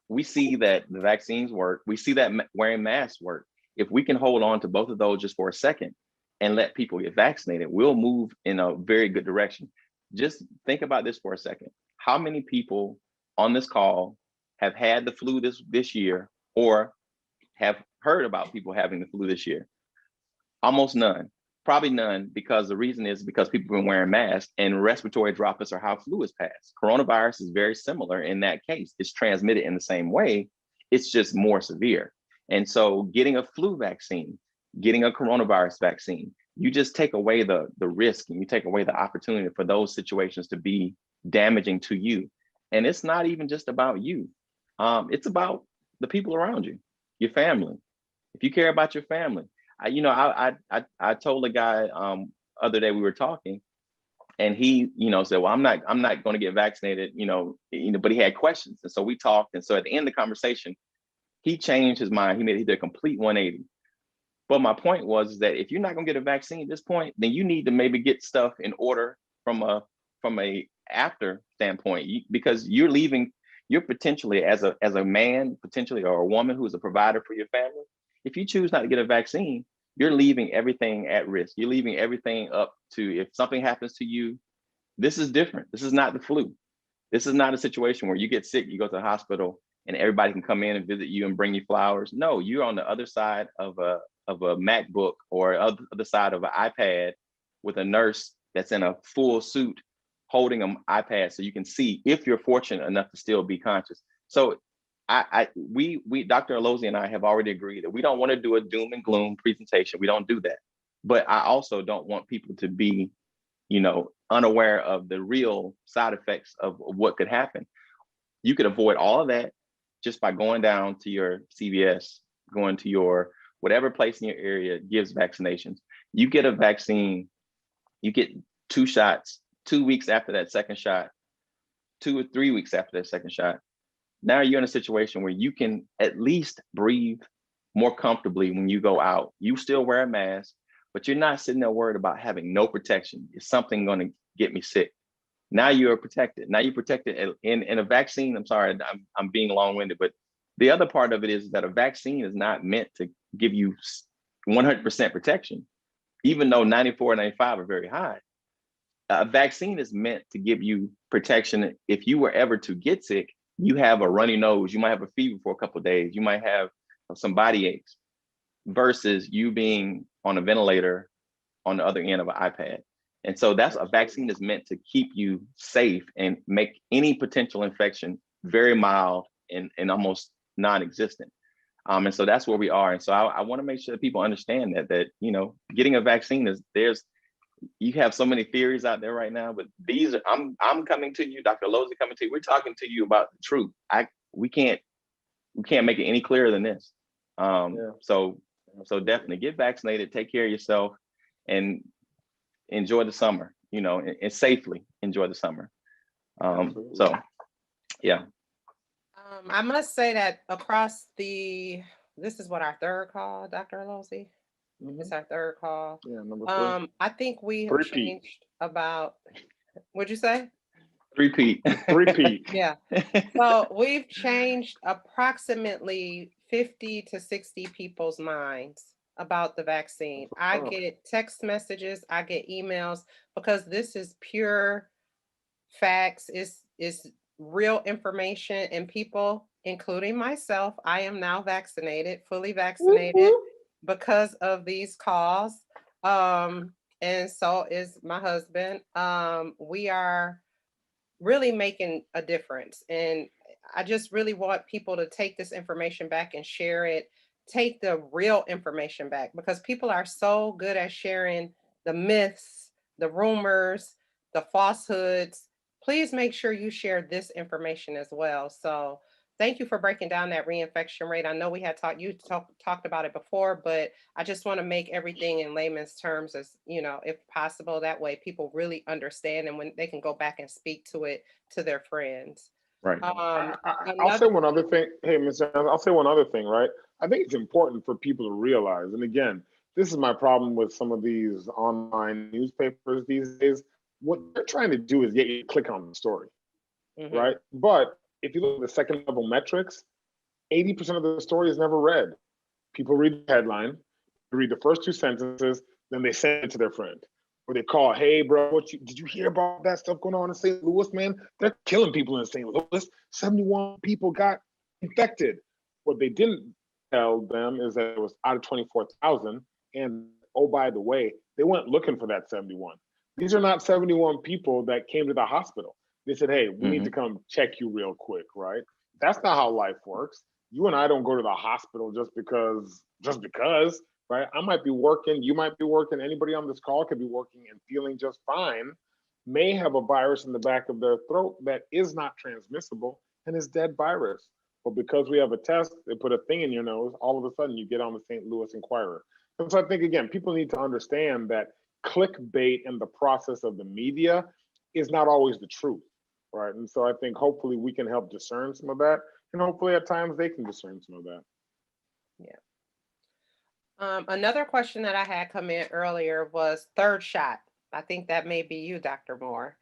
we see that the vaccines work. We see that wearing masks work. If we can hold on to both of those just for a second and let people get vaccinated, we'll move in a very good direction. Just think about this for a second. How many people on this call have had the flu this year, or have heard about people having the flu this year? Almost none. Probably none, because the reason is because people have been wearing masks, and respiratory droplets are how flu is passed. Coronavirus is very similar in that case. It's transmitted in the same way. It's just more severe. And so getting a flu vaccine, getting a coronavirus vaccine, you just take away the risk, and you take away the opportunity for those situations to be damaging to you. And it's not even just about you. It's about the people around you, your family. If you care about your family, I told a guy other day, we were talking, and he said, well, I'm not going to get vaccinated, but he had questions, and so we talked, and so at the end of the conversation, he changed his mind. He did a complete 180. But my point was that if you're not going to get a vaccine at this point, then you need to maybe get stuff in order from a after standpoint, because you're potentially as a man, potentially, or a woman who's a provider for your family. If you choose not to get a vaccine, you're leaving everything at risk. You're leaving everything up to, if something happens to you, this is different. This is not the flu. This is not a situation where you get sick, you go to the hospital, and everybody can come in and visit you and bring you flowers. No, you're on the other side of a MacBook, or other side of an iPad, with a nurse that's in a full suit holding an iPad so you can see, if you're fortunate enough to still be conscious. So we Dr. Alozi and I have already agreed that we don't want to do a doom and gloom presentation. We don't do that. But I also don't want people to be, unaware of the real side effects of what could happen. You could avoid all of that just by going down to your CVS, going to your whatever place in your area gives vaccinations. You get a vaccine, you get 2 shots, 2 weeks after that second shot, 2 or 3 weeks after that second shot. Now you're in a situation where you can at least breathe more comfortably when you go out. You still wear a mask, but you're not sitting there worried about having no protection. Is something going to get me sick? Now you're protected. Now you're protected in a vaccine. I'm sorry, I'm being long-winded, but the other part of it is that a vaccine is not meant to give you 100% protection, even though 94, 95 are very high. A vaccine is meant to give you protection. If you were ever to get sick, you have a runny nose, you might have a fever for a couple of days, you might have some body aches, versus you being on a ventilator on the other end of an iPad. And so that's a vaccine is meant to keep you safe and make any potential infection very mild and almost non-existent. And so that's where we are. And so I want to make sure that people understand that getting a vaccine you have so many theories out there right now, but I'm coming to you, Dr. Alozi coming to you. We're talking to you about the truth. We can't make it any clearer than this. So definitely get vaccinated, take care of yourself, and enjoy the summer, and safely enjoy the summer. So yeah. I must say that this is what, our third call, Dr. Alozi? It's our third call. Yeah, number 3. I think we have changed about, what'd you say? Repeat. Yeah. So we've changed approximately 50 to 60 people's minds about the vaccine. I get text messages, I get emails, because this is pure facts, is real information, and people, including myself, I am now vaccinated, fully vaccinated, because of these calls. And so is my husband. We are really making a difference. And I just really want people to take this information back and share it. Take the real information back, because people are so good at sharing the myths, the rumors, the falsehoods. Please make sure you share this information as well. So thank you for breaking down that reinfection rate. I know we had talked about it before, but I just want to make everything in layman's terms, as if possible. That way people really understand, and when they can go back and speak to it to their friends. Right. I'll say one other thing. Hey, Ms. I'll say one other thing, right? I think it's important for people to realize, and again, this is my problem with some of these online newspapers these days. What they're trying to do is get you to click on the story, right? But if you look at the second level metrics, 80% of the story is never read. People read the headline, read the first 2 sentences, then they send it to their friend. Or they call, hey, bro, did you hear about that stuff going on in St. Louis, man? They're killing people in St. Louis. 71 people got infected. What they didn't tell them is that it was out of 24,000. And oh, by the way, They went looking for that 71. These are not 71 people that came to the hospital. They said, hey, we need to come check you real quick, right? That's not how life works. You and I don't go to the hospital just because, right? I might be working, you might be working, anybody on this call could be working and feeling just fine, may have a virus in the back of their throat that is not transmissible and is dead virus. But because we have a test, they put a thing in your nose, all of a sudden you get on the St. Louis Inquirer. And so I think, again, people need to understand that clickbait and the process of the media is not always the truth, right? And so I think hopefully we can help discern some of that, and hopefully at times they can discern some of that. Yeah. Another question that I had come in earlier was third shot. I think that may be you, Dr. Moore.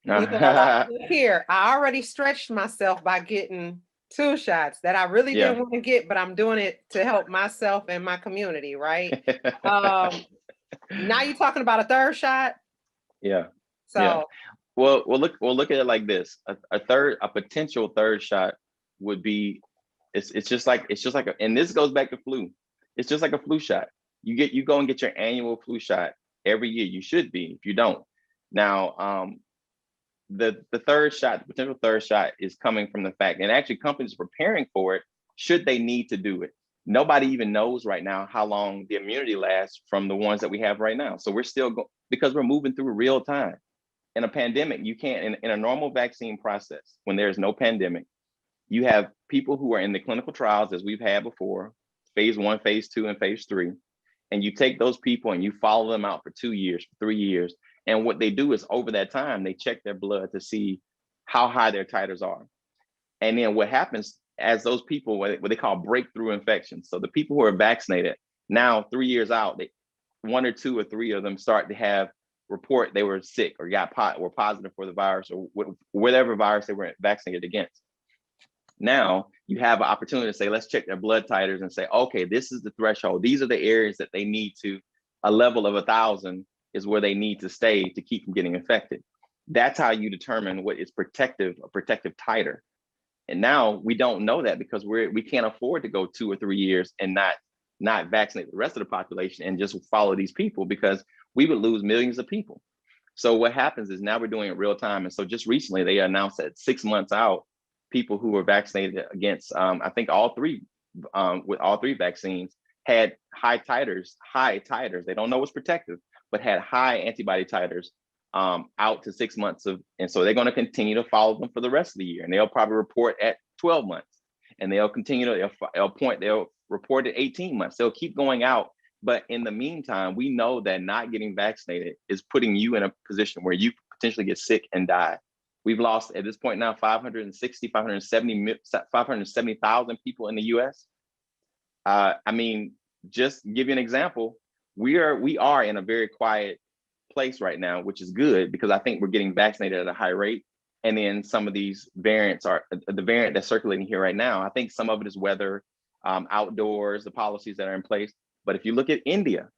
People are like, "Look here, I already stretched myself by getting 2 shots that I really didn't want to get, but I'm doing it to help myself and my community," right? Now you're talking about a third shot. Yeah. So yeah. Well, look at it like this. A potential third shot would be, it's just like and this goes back to flu. It's just like a flu shot. You go and get your annual flu shot every year. You should be, if you don't. Now, the third shot, the potential third shot is coming from the fact, and actually companies are preparing for it should they need to do it. Nobody even knows right now how long the immunity lasts from the ones that we have right now. So we're still because we're moving through real time. In a pandemic, you can't, in a normal vaccine process, when there's no pandemic, you have people who are in the clinical trials as we've had before, phase 1, phase 2, and phase 3. And you take those people and you follow them out for 2 years, 3 years. And what they do is over that time, they check their blood to see how high their titers are. And then what happens as those people, what they call breakthrough infections. So the people who are vaccinated now 3 years out, 1 or 2 or 3 of them start to have report they were sick or were positive for the virus or whatever virus they were vaccinated against. Now you have an opportunity to say, let's check their blood titers and say, okay, this is the threshold. These are the areas that they need to, a level of 1,000 is where they need to stay to keep from getting infected. That's how you determine what is a protective titer. And now we don't know that because we can't afford to go 2 or 3 years and not vaccinate the rest of the population and just follow these people, because we would lose millions of people. So what happens is now we're doing it real time. And so just recently they announced that 6 months out, people who were vaccinated against, I think all 3, with all 3 vaccines had high titers. They don't know what's protective, but had high antibody titers out to 6 months and so they're going to continue to follow them for the rest of the year. And they'll probably report at 12 months and they'll report at 18 months. They'll keep going out. But in the meantime, we know that not getting vaccinated is putting you in a position where you potentially get sick and die. We've lost at this point now 570,000 people in the US. I mean, just to give you an example, we are in a very quiet place right now, which is good because I think we're getting vaccinated at a high rate. And then some of these variants are the variant that's circulating here right now. I think some of it is weather, outdoors, the policies that are in place. But if you look at India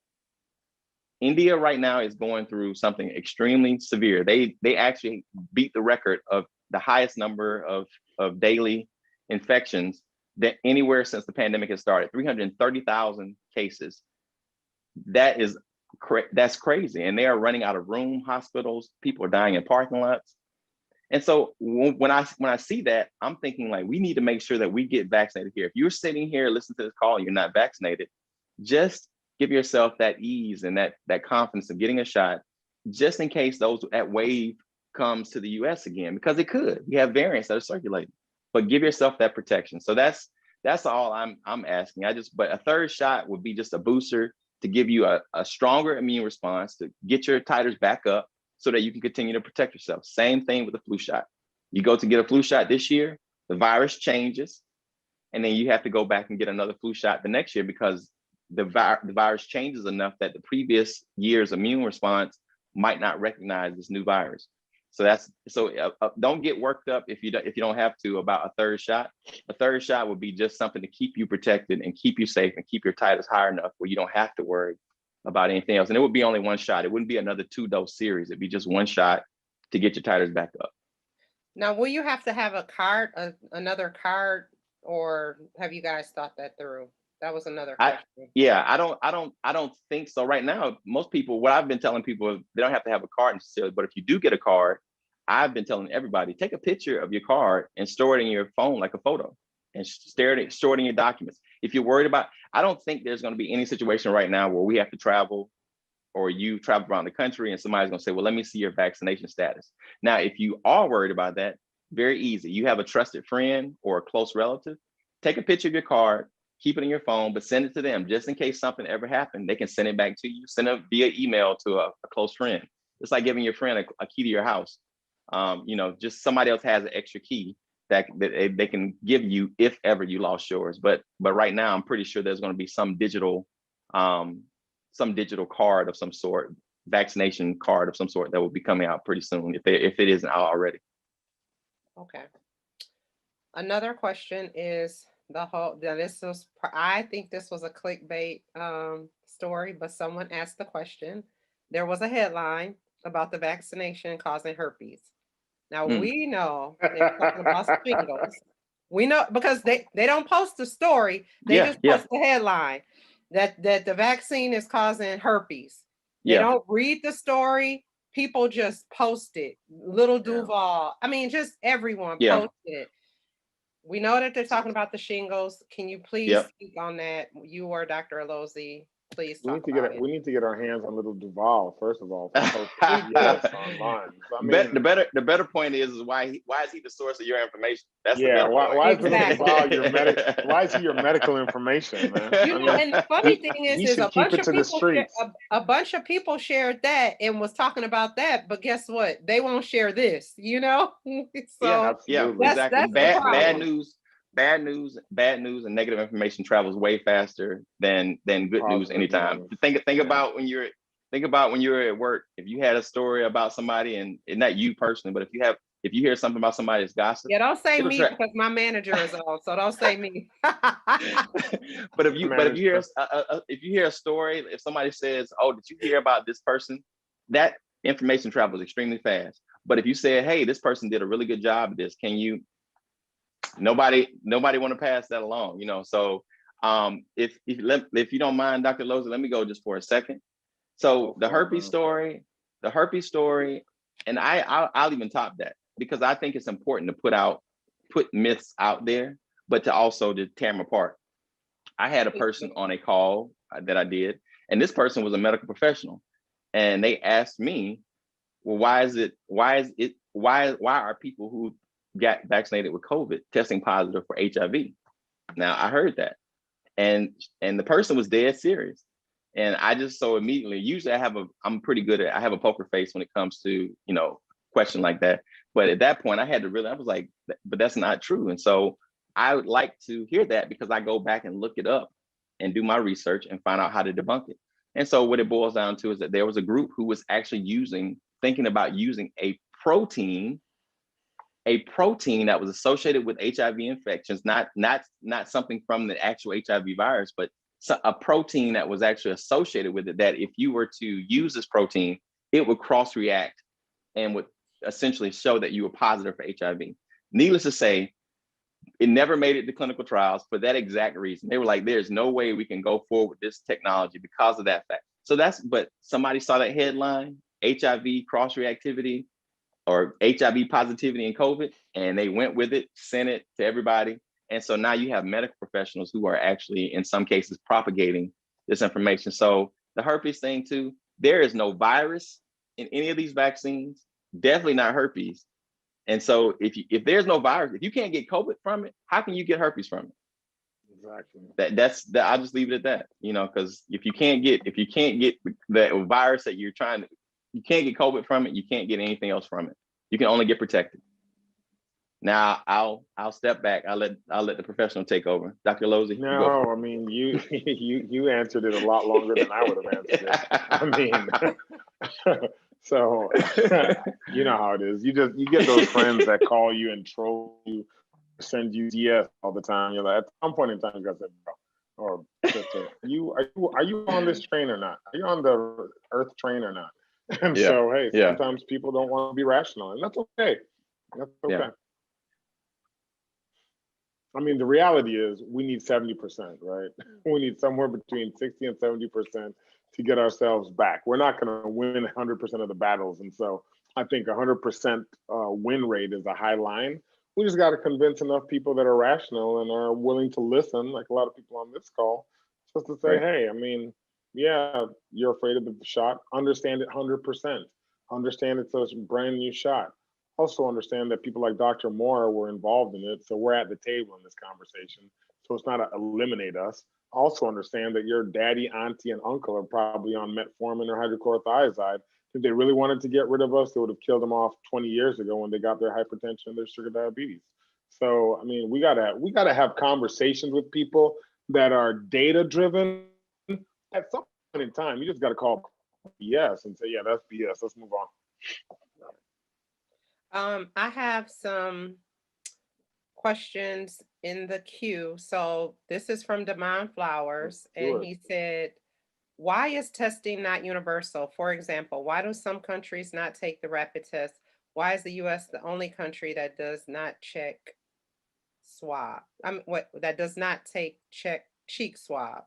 right now is going through something extremely severe. They actually beat the record of the highest number of daily infections that anywhere since the pandemic has started, 330,000 cases. That's crazy. And they are running out of hospitals. People are dying in parking lots. And so when I see that, I'm thinking like, we need to make sure that we get vaccinated here. If you're sitting here, listening to this call, and you're not vaccinated, just give yourself that ease and that confidence of getting a shot, just in case that wave comes to the US again, because it could. We have variants that are circulating, but give yourself that protection. So that's all I'm asking. But a third shot would be just a booster to give you a stronger immune response, to get your titers back up so that you can continue to protect yourself. Same thing with the flu shot. You go to get a flu shot this year, the virus changes, and then you have to go back and get another flu shot the next year because the virus changes enough that the previous year's immune response might not recognize this new virus. So don't get worked up if you don't have to about a third shot. A third shot would be just something to keep you protected and keep you safe and keep your titers high enough where you don't have to worry about anything else. And it would be only one shot. It wouldn't be another 2-dose series. It'd be just one shot to get your titers back up. now, will you have to have a card, another card, or have you guys thought that through? That was another I question. yeah, I don't think so. Right now, most people, what I've been telling people is they don't have to have a card necessarily, but if you do get a card, I've been telling everybody, take a picture of your card and store it in your phone like a photo and store it in your documents. If you're worried about, I don't think there's going to be any situation right now where we have to travel or you travel around the country and somebody's going to say, well, let me see your vaccination status. Now, if you are worried about that, very easy. You have a trusted friend or a close relative, take a picture of your card, keep it in your phone, but send it to them just in case something ever happened. They can send it back to you, send it via email to a close friend. It's like giving your friend a key to your house. Just somebody else has an extra key that they can give you if ever you lost yours. But right now, I'm pretty sure there's going to be some digital card of some sort, vaccination card of some sort that will be coming out pretty soon if it isn't out already. Okay. Another question is I think this was a clickbait story, but someone asked the question. There was a headline about the vaccination causing herpes. Now we know they're talking about shingles. We know because they don't post the story, they just post the headline that the vaccine is causing herpes. They don't read the story. People just post it. Little Duval. I mean, just everyone posted it. We know that they're talking about the shingles. Can you please speak on that? You or Dr. Alozi, please talk about it. We need to get our hands on little Duval first of all. Yes, online. So, I mean, the better point is why is he the source of your information? That's why is Duval why is he your medical information, man? And the funny thing is a bunch of people shared that and was talking about that, but guess what? They won't share this, So exactly. Bad news and negative information travels way faster than good news anytime. Think about when you're at work. If you had a story about somebody and not you personally, but if you hear something about somebody's gossip. Yeah, don't say me because my manager is on, so don't say me. But if you hear a story, if somebody says, "Oh, did you hear about this person?" That information travels extremely fast. But if you say, "Hey, this person did a really good job at this," can you? Nobody want to pass that along, So if you don't mind, Dr. Loza, let me go just for a second. So the herpes story, and I'll even top that because I think it's important to put myths out there, but to also to tear them apart. I had a person on a call that I did, and this person was a medical professional, and they asked me, well, why are people who got vaccinated with COVID testing positive for HIV? Now I heard that, and the person was dead serious, and I just so immediately. Usually, I'm pretty good at. I have a poker face when it comes to question like that. But at that point, I was like, but that's not true. And so I would like to hear that because I go back and look it up and do my research and find out how to debunk it. And so what it boils down to is that there was a group who was actually thinking about using a protein that was associated with HIV infections, not something from the actual HIV virus, but a protein that was actually associated with it, that if you were to use this protein, it would cross-react and would essentially show that you were positive for HIV. Needless to say, it never made it to clinical trials for that exact reason. They were like, there's no way we can go forward with this technology because of that fact. But somebody saw that headline, HIV cross-reactivity, or HIV positivity in COVID, and they went with it, sent it to everybody. And so now you have medical professionals who are actually, in some cases, propagating this information. So the herpes thing too, there is no virus in any of these vaccines, definitely not herpes. And so if there's no virus, if you can't get COVID from it, how can you get herpes from it? Exactly. I'll just leave it at that, because if you can't get the virus that you can't get COVID from it, you can't get anything else from it. You can only get protected. Now I'll step back. I'll let the professional take over. Dr. Lozy. No, I mean you answered it a lot longer than I would have answered it. I mean, so you know how it is. You get those friends that call you and troll you, send you DS all the time. You're like, at some point in time, you gotta say, bro, or sister, are you on this train or not? Are you on the Earth train or not? And so, hey, sometimes people don't want to be rational, and that's okay. That's okay. I mean, the reality is we need 70%, right? We need somewhere between 60 and 70% to get ourselves back. We're not going to win 100% of the battles. And so I think 100% win rate is a high line. We just got to convince enough people that are rational and are willing to listen, like a lot of people on this call, just to say, Right. hey, I mean, yeah, you're afraid of the shot. Understand it 100%. Understand it's a brand new shot. Also understand that people like Dr. Moore were involved in it, so we're at the table in this conversation. So it's not a eliminate us. Also understand that your daddy, auntie, and uncle are probably on metformin or hydrochlorothiazide. If they really wanted to get rid of us, they would have killed them off 20 years ago when they got their hypertension and their sugar diabetes. So I mean, we gotta have conversations with people that are data driven. At some point in time, you just gotta call BS and say, yeah, that's BS. Let's move on. I have some questions in the queue. So this is from Demond Flowers, Do and it. he said, why is testing not universal? For example, why do some countries not take the rapid test? Why is the US the only country that does not check swab? What that does not check cheek swab?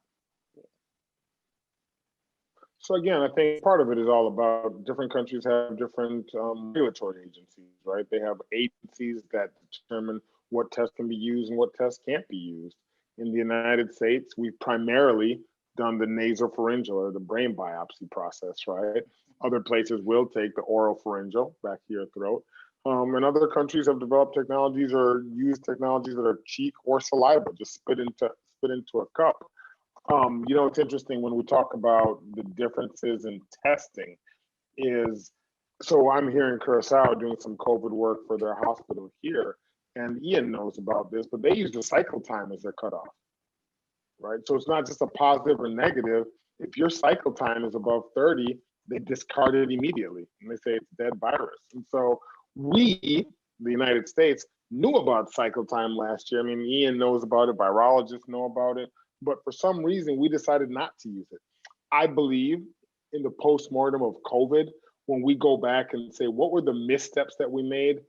So again, I think part of it is all about different countries have different regulatory agencies, right? They have agencies that determine what tests can be used and what tests can't be used. In the United States, we've primarily done the nasopharyngeal or the brain biopsy process, right? Other places will take the oral pharyngeal back to your throat. And other countries have developed technologies or used technologies that are cheek or saliva, just spit into a cup. It's interesting when we talk about the differences in testing is, so I'm here in Curacao doing some COVID work for their hospital here, and Ian knows about this, but they use the cycle time as their cutoff, right? So it's not just a positive or negative. If your cycle time is above 30, they discard it immediately and they say it's dead virus. And so we, the United States, knew about cycle time last year. I mean, Ian knows about it, virologists know about it, but for some reason we decided not to use it. I believe in the postmortem of COVID, when we go back and say, what were the missteps that we made?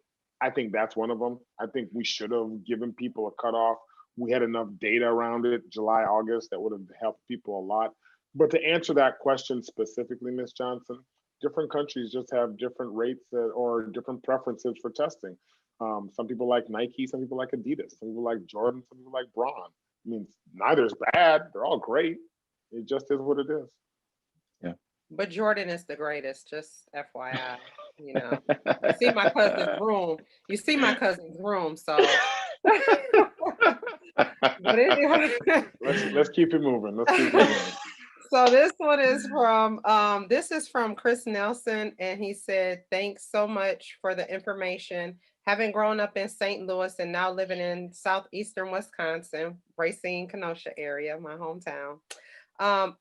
I think that's one of them. I think we should have given people a cutoff. We had enough data around it, July, August, that would have helped people a lot. But to answer that question specifically, Ms. Johnson, different countries just have different rates or different preferences for testing. Some people like Nike, some people like Adidas, some people like Jordan, some people like Braun. I mean, neither is bad. They're all great. It just is what it is. Yeah. But Jordan is the greatest, just FYI. You see my cousin's room. You see my cousin's room, so. But anyway. Let's keep it moving. Let's keep it moving. So this is from Chris Nelson, and he said, thanks so much for the information. Having grown up in St. Louis and now living in southeastern Wisconsin, Racine, Kenosha area, my hometown.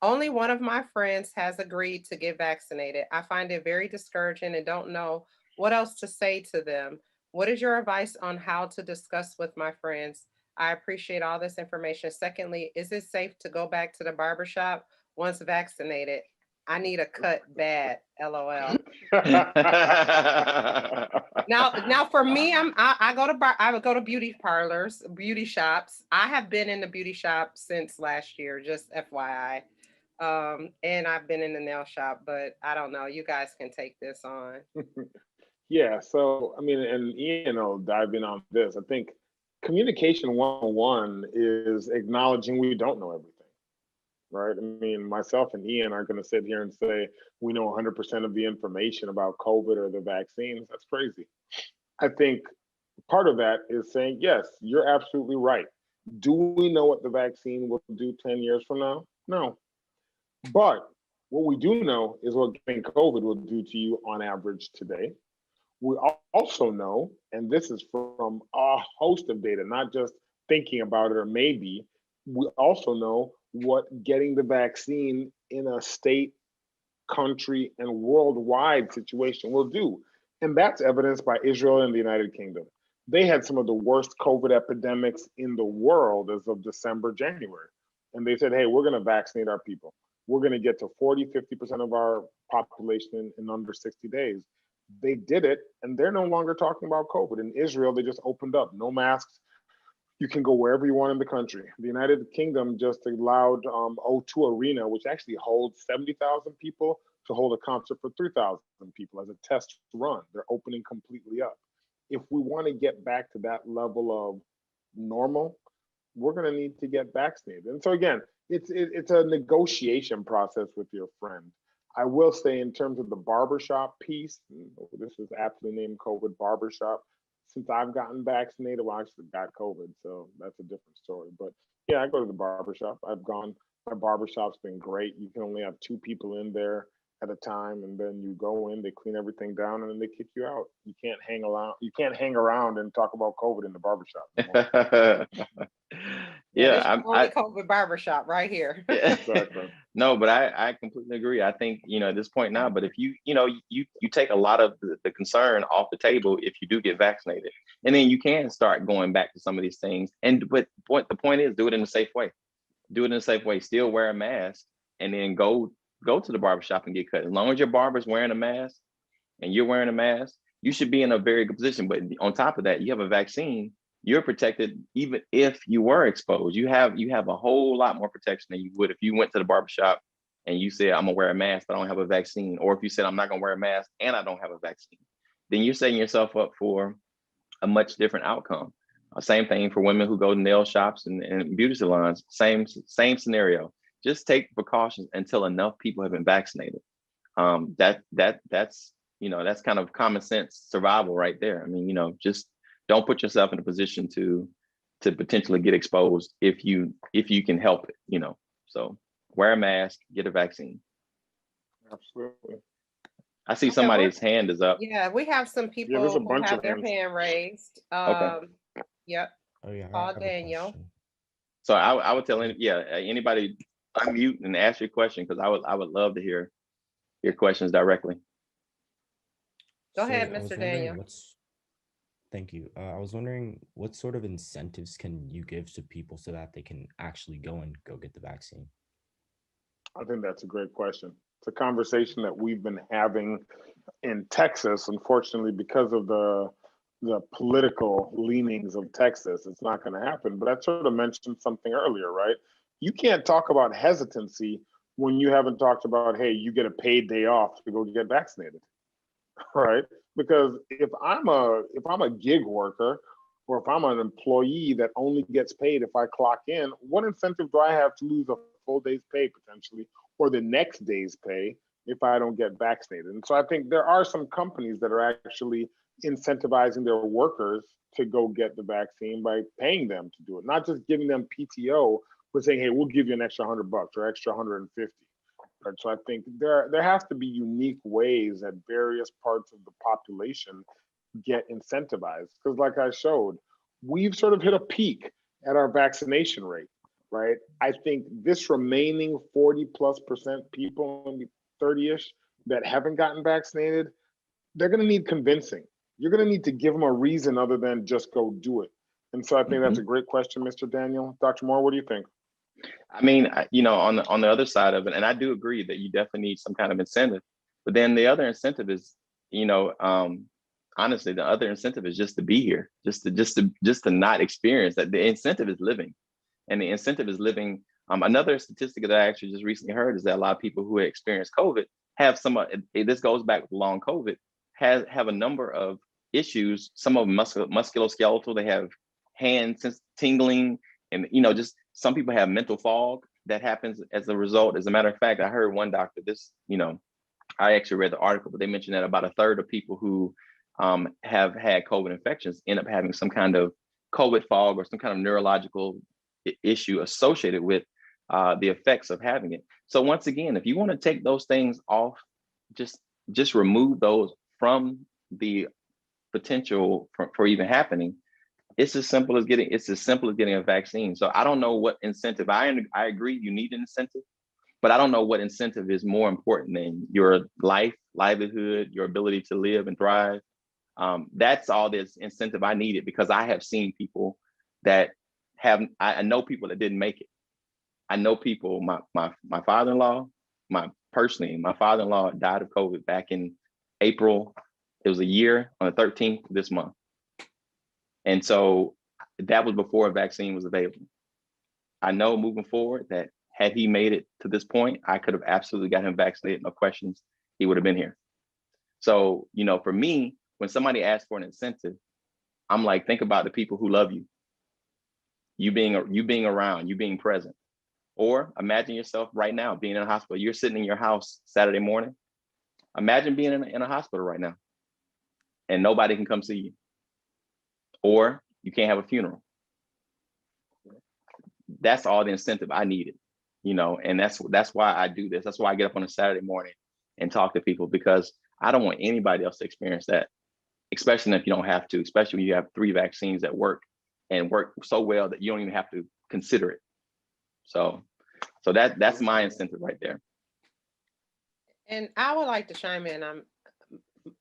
Only one of my friends has agreed to get vaccinated. I find it very discouraging and don't know what else to say to them. What is your advice on how to discuss with my friends? I appreciate all this information. Secondly, is it safe to go back to the barbershop once vaccinated? I need a cut bad, LOL. Now for me, I would go to beauty parlors, beauty shops. I have been in the beauty shop since last year, just FYI. And I've been in the nail shop, but I don't know. You guys can take this on. Yeah, so I mean, and Ian will dive in on this. I think communication 101 is acknowledging we don't know everything, right? I mean, myself and Ian aren't going to sit here and say we know 100% of the information about COVID or the vaccines. That's crazy. I think part of that is saying, yes, you're absolutely right. Do we know what the vaccine will do 10 years from now? No. But what we do know is what getting COVID will do to you on average today. We also know, and this is from a host of data, not just thinking about it or maybe, we also know what getting the vaccine in a state, country, and worldwide situation will do. And that's evidenced by Israel and the United Kingdom. They had some of the worst COVID epidemics in the world as of December, January. And they said, hey, we're going to vaccinate our people. We're going to get to 40, 50% of our population in under 60 days. They did it, and they're no longer talking about COVID. In Israel, they just opened up, no masks You can go wherever you want in the country. The United Kingdom just allowed O2 Arena, which actually holds 70,000 people, to hold a concert for 3,000 people as a test run. They're opening completely up. If we want to get back to that level of normal, we're going to need to get vaccinated. And so again, it's a negotiation process with your friend. I will say, in terms of the barbershop piece, this is aptly named COVID barbershop. Since I've gotten vaccinated, well, I actually got COVID, so that's a different story. But yeah, I go to the barbershop. I've gone, my barbershop's been great. You can only have 2 people in there at a time, and then you go in, they clean everything down, and then they kick you out. You can't hang around. You can't hang around and talk about COVID in the barbershop. Yeah, this is Yeah, only COVID barbershop right here. Exactly. No, but I completely agree. I think, at this point now, but if you take a lot of the concern off the table if you do get vaccinated, and then you can start going back to some of these things. But the point is, do it in a safe way. Do it in a safe way. Still wear a mask, and then go to the barbershop and get cut. As long as your barber's wearing a mask and you're wearing a mask, you should be in a very good position. But on top of that, you have a vaccine. You're protected even if you were exposed. You have a whole lot more protection than you would if you went to the barbershop and you said, I'm gonna wear a mask, but I don't have a vaccine. Or if you said, I'm not gonna wear a mask and I don't have a vaccine, then you're setting yourself up for a much different outcome. Same thing for women who go to nail shops and beauty salons. Same scenario. Just take precautions until enough people have been vaccinated. That's kind of common sense survival right there. I mean, just don't put yourself in a position to potentially get exposed if you can help it. So wear a mask, get a vaccine. Absolutely. I see Okay, somebody's hand is up. Yeah, we have some Yeah, there's people a who bunch have of their hands. hand raised. Okay. Yep, Oh yeah, I Paul have a Daniel. question. So I would tell anybody unmute and ask your question, because I would love to hear your questions directly. Go ahead, So I was Mr. wondering Daniel. thank you. I was wondering what sort of incentives can you give to people so that they can actually go get the vaccine? I think that's a great question. It's a conversation that we've been having in Texas. Unfortunately, because of the political leanings of Texas, it's not going to happen. But I sort of mentioned something earlier, right? You can't talk about hesitancy when you haven't talked about, hey, you get a paid day off to go get vaccinated, right? Because if I'm a gig worker, or if I'm an employee that only gets paid if I clock in, what incentive do I have to lose a full day's pay potentially, or the next day's pay, if I don't get vaccinated? And so I think there are some companies that are actually incentivizing their workers to go get the vaccine by paying them to do it, not just giving them PTO, but saying, hey, we'll give you an extra $100 or extra 150. Right? So I think there has to be unique ways that various parts of the population get incentivized. Because like I showed, we've sort of hit a peak at our vaccination rate, right? I think this remaining 40+% people, 30-ish, that haven't gotten vaccinated, they're going to need convincing. You're going to need to give them a reason other than just go do it. And so I think that's a great question, Mr. Daniel. Dr. Moore, what do you think? I mean, on the other side of it, and I do agree that you definitely need some kind of incentive, but then the other incentive is, honestly, the other incentive is just to be here, just to not experience that. The incentive is living, and the incentive is living. Another statistic that I actually just recently heard is that a lot of people who experienced COVID have this goes back with long COVID, have a number of issues. Some of them musculoskeletal. They have hand tingling, and just some people have mental fog that happens as a result. As a matter of fact, I heard one doctor, I actually read the article, but they mentioned that about a third of people who have had COVID infections end up having some kind of COVID fog or some kind of neurological issue associated with the effects of having it. So once again, if you want to take those things off, just remove those from the potential for even happening. It's as simple as getting a vaccine. So I don't know what incentive. I agree, you need an incentive, but I don't know what incentive is more important than your livelihood, your ability to live and thrive. That's all this incentive I needed, because I have seen people that I know people that didn't make it. I know people, my father-in-law, my father-in-law died of COVID back in April. It was a year on the 13th of this month. And so That was before a vaccine was available. I know moving forward that had he made it to this point, I could have absolutely got him vaccinated, no questions. He would have been here. So, you know, for me, when somebody asks for an incentive, I'm like, think about the people who love you, you being around, you being present. Or imagine yourself right now being in a hospital. You're sitting in your house Saturday morning. Imagine being in a hospital right now and nobody can come see you. Or you can't have a funeral. That's all the incentive I needed, you know, and that's why I do this. That's why I get up on a Saturday morning and talk to people, because I don't want anybody else to experience that, especially if you don't have to, especially when you have 3 vaccines that work and work so well that you don't even have to consider it. So that's my incentive right there. And I would like to chime in.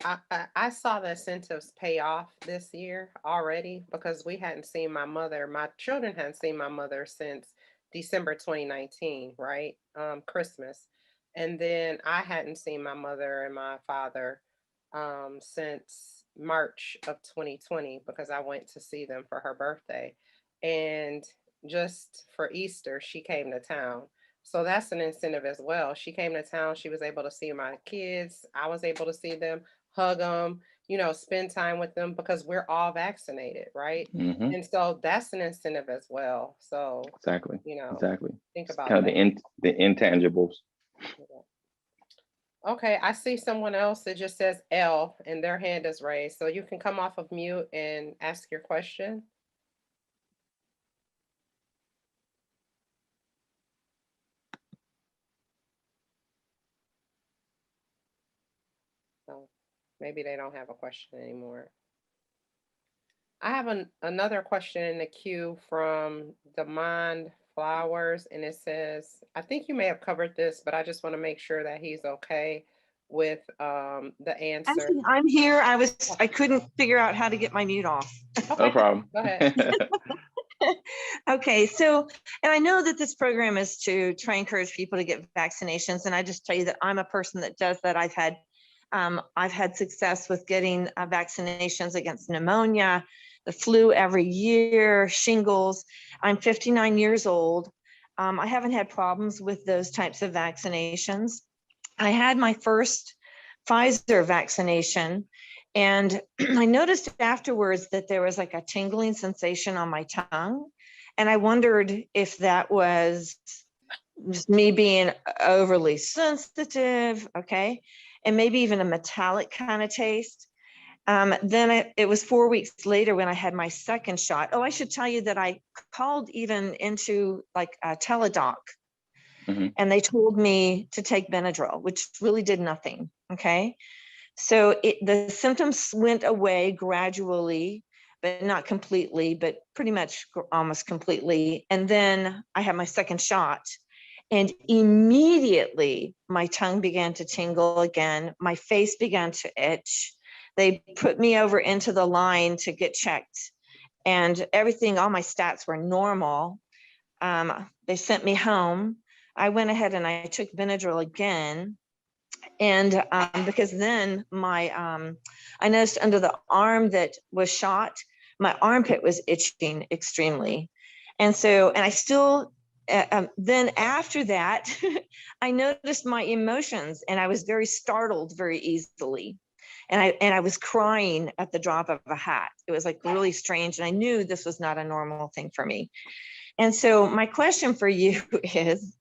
I saw the incentives pay off this year already, because we hadn't seen my mother. My children hadn't seen my mother since December 2019, right? Christmas. And then I hadn't seen my mother and my father since March of 2020, because I went to see them for her birthday. And just for Easter, she came to town. So that's an incentive as well. She came to town. She was able to see my kids. I was able to see them, hug them, you know, spend time with them, because we're all vaccinated, right? Hmm. And so that's an incentive as well. So, Exactly. you know, Exactly. think It's about kind of that. the intangibles. Okay, I see someone else that just says L and their hand is raised. So you can come off of mute and ask your question. So maybe they don't have a question anymore. I have another question in the queue from Demand Flowers, and it says, I think you may have covered this, but I just want to make sure that he's okay with the answer. Actually, I'm here. I couldn't figure out how to get my mute off. No Okay, problem. go ahead. Okay, so, and I know that this program is to try and encourage people to get vaccinations. And I just tell you that I'm a person that does that. I've had success with getting vaccinations against pneumonia, the flu every year, shingles. I'm 59 years old. I haven't had problems with those types of vaccinations. I had my first Pfizer vaccination, and I noticed afterwards that there was like a tingling sensation on my tongue. And I wondered if that was just me being overly sensitive, okay? And maybe even a metallic kind of taste. It was 4 weeks later when I had my second shot. Oh, I should tell you that I called even into like a teledoc, and they told me to take Benadryl, which really did nothing, okay? So the symptoms went away gradually, but not completely, but pretty much almost completely. And then I had my second shot, and immediately my tongue began to tingle again. My face began to itch. They put me over into the line to get checked, and everything, all my stats were normal. They sent me home. I went ahead and I took Benadryl again. And because then I noticed under the arm that was shot, my armpit was itching extremely. And I still, then after that, I noticed my emotions, and I was very startled very easily. And I was crying at the drop of a hat. It was like really strange. And I knew this was not a normal thing for me. And so my question for you is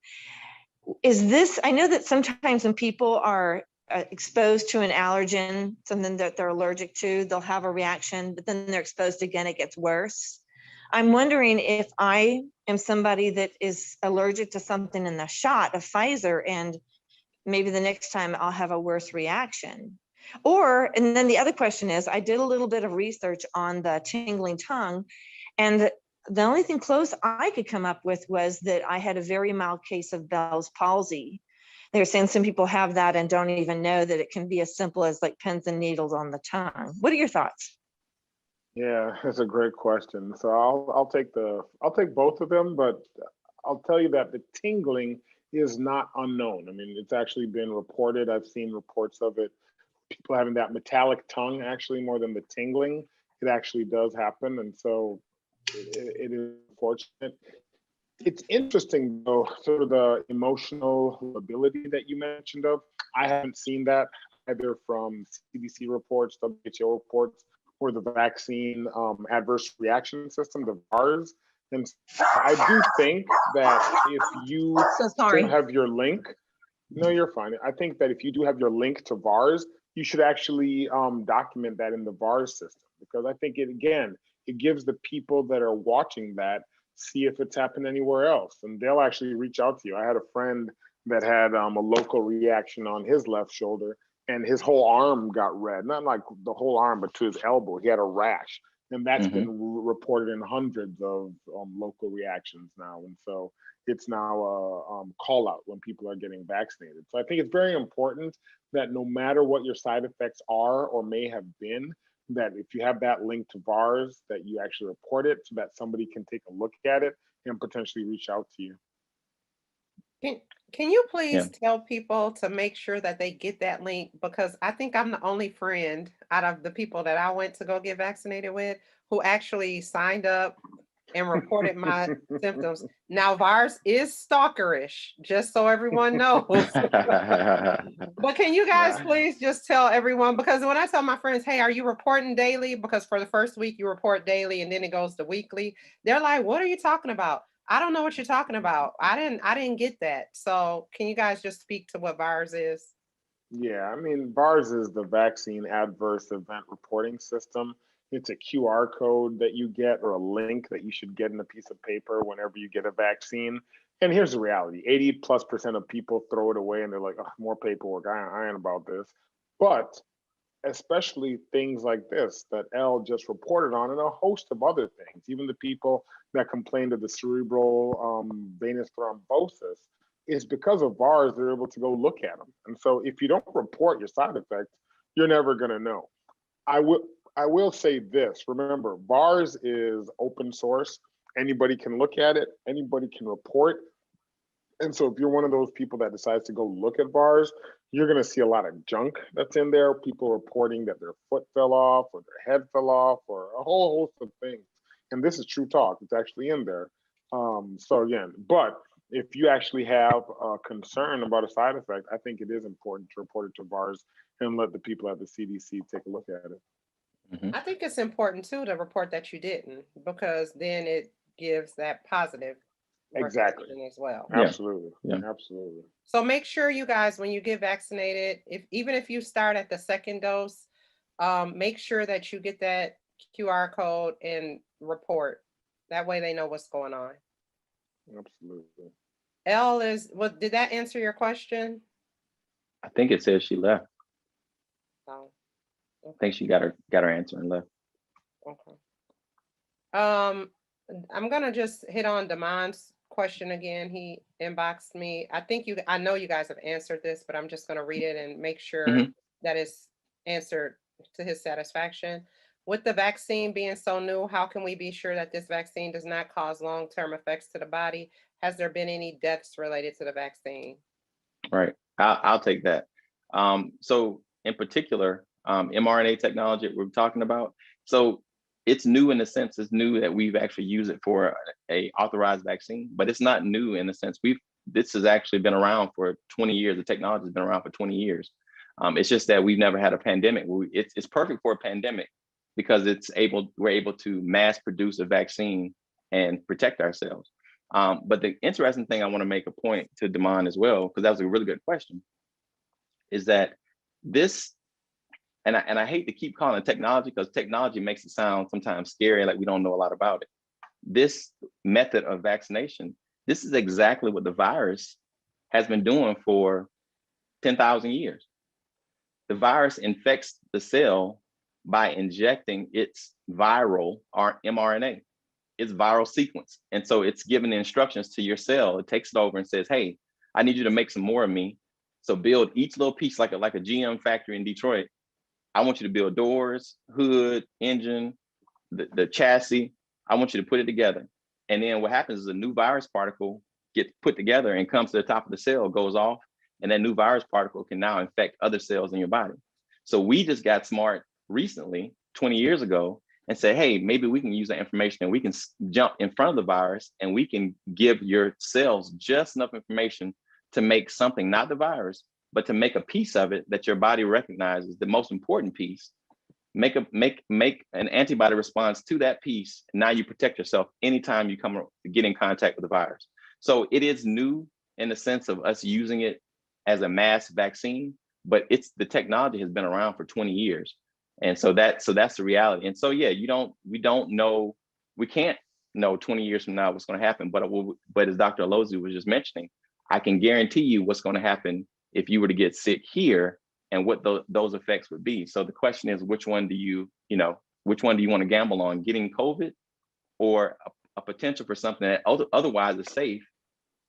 this, I know that sometimes when people are exposed to an allergen, something that they're allergic to, they'll have a reaction, but then they're exposed again, it gets worse. I'm wondering if I am somebody that is allergic to something in the shot of Pfizer, and maybe the next time I'll have a worse reaction. And then the other question is, I did a little bit of research on the tingling tongue, and the only thing close I could come up with was that I had a very mild case of Bell's palsy. They're saying some people have that and don't even know that it can be as simple as like pins and needles on the tongue. What are your thoughts? Yeah, that's a great question. So I'll take both of them, but I'll tell you that the tingling is not unknown. I mean, it's actually been reported. I've seen reports of it. People having that metallic tongue, actually, more than the tingling, it actually does happen. And so it is unfortunate. It's interesting though, sort of the emotional ability that you mentioned of. I haven't seen that either from CDC reports, WHO reports, or the vaccine adverse reaction system, the VARS. And I do think that if you So sorry. have your link, no, you're fine. I think that if you do have your link to VARS, you should actually document that in the VARS system, because I think it gives the people that are watching that, see if it's happened anywhere else, and they'll actually reach out to you. I had a friend that had a local reaction on his left shoulder, and his whole arm got red, not like the whole arm, but to his elbow. He had a rash, and that's been reported in hundreds of local reactions now. And so it's now a call out when people are getting vaccinated. So I think it's very important that no matter what your side effects are or may have been, that if you have that link to VARS, that you actually report it so that somebody can take a look at it and potentially reach out to you. Can you please tell people to make sure that they get that link? Because I think I'm the only friend out of the people that I went to go get vaccinated with who actually signed up and reported my symptoms. Now, VARS is stalkerish, just so everyone knows. But can you guys please just tell everyone, because when I tell my friends, hey, are you reporting daily? Because for the first week you report daily and then it goes to weekly. They're like, what are you talking about? I don't know what you're talking about. I didn't get that. So can you guys just speak to what VARS is? Yeah, I mean, VARS is the vaccine adverse event reporting system. It's a QR code that you get, or a link that you should get in a piece of paper whenever you get a vaccine. And here's the reality: 80+% of people throw it away and they're like, oh, more paperwork. I ain't about this. But especially things like this that Elle just reported on, and a host of other things, even the people that complained of the cerebral venous thrombosis, is because of VARS, they're able to go look at them. And so if you don't report your side effects, you're never going to know. I will say this: remember, VARS is open source. Anybody can look at it. Anybody can report. And so if you're one of those people that decides to go look at VARS, you're going to see a lot of junk that's in there. People reporting that their foot fell off or their head fell off or a whole host of things. And this is true talk. It's actually in there. So again, but if you actually have a concern about a side effect, I think it is important to report it to VARS and let the people at the CDC take a look at it. I think it's important too to report that you didn't, because then it gives that positive Exactly as well. Absolutely. Absolutely. So make sure you guys, when you get vaccinated, even if you start at the second dose, make sure that you get that QR code and report. That way they know what's going on. Absolutely. Did that answer your question? I think it says she left. Oh, okay. I think she got her answer and left. Okay. I'm gonna just hit on Damon's question again. He inboxed me. I know you guys have answered this, but I'm just gonna read it and make sure that it's answered to his satisfaction. With the vaccine being so new, how can we be sure that this vaccine does not cause long-term effects to the body? Has there been any deaths related to the vaccine? Right. I'll take that. So in particular, mRNA technology that we're talking about. So it's new in the sense it's new that we've actually used it for a authorized vaccine, but it's not new in the sense this has actually been around for 20 years. The technology has been around for 20 years. It's just that we've never had a pandemic. It's perfect for a pandemic because we're able to mass produce a vaccine and protect ourselves. But the interesting thing I want to make a point to Damon as well, because that was a really good question, is that this, and I hate to keep calling it technology because technology makes it sound sometimes scary, like we don't know a lot about it. This method of vaccination, this is exactly what the virus has been doing for 10,000 years. The virus infects the cell by injecting its viral or mRNA, its viral sequence. And so it's giving instructions to your cell. It takes it over and says, hey, I need you to make some more of me. So build each little piece like a GM factory in Detroit. I want you to build doors, hood, engine, the chassis. I want you to put it together. And then what happens is a new virus particle gets put together and comes to the top of the cell, goes off, and that new virus particle can now infect other cells in your body. So we just got smart recently, 20 years ago, and say, hey, maybe we can use that information and we can jump in front of the virus and we can give your cells just enough information to make something, not the virus, but to make a piece of it that your body recognizes, the most important piece, make an antibody response to that piece. Now you protect yourself anytime you get in contact with the virus. So it is new in the sense of us using it as a mass vaccine, but the technology has been around for 20 years. And so that's the reality. And so, yeah, we don't know, we can't know 20 years from now what's going to happen. But as Dr. Alozu was just mentioning, I can guarantee you what's going to happen if you were to get sick here and what those effects would be. So the question is, which one do you want to gamble on, getting COVID or a potential for something that otherwise is safe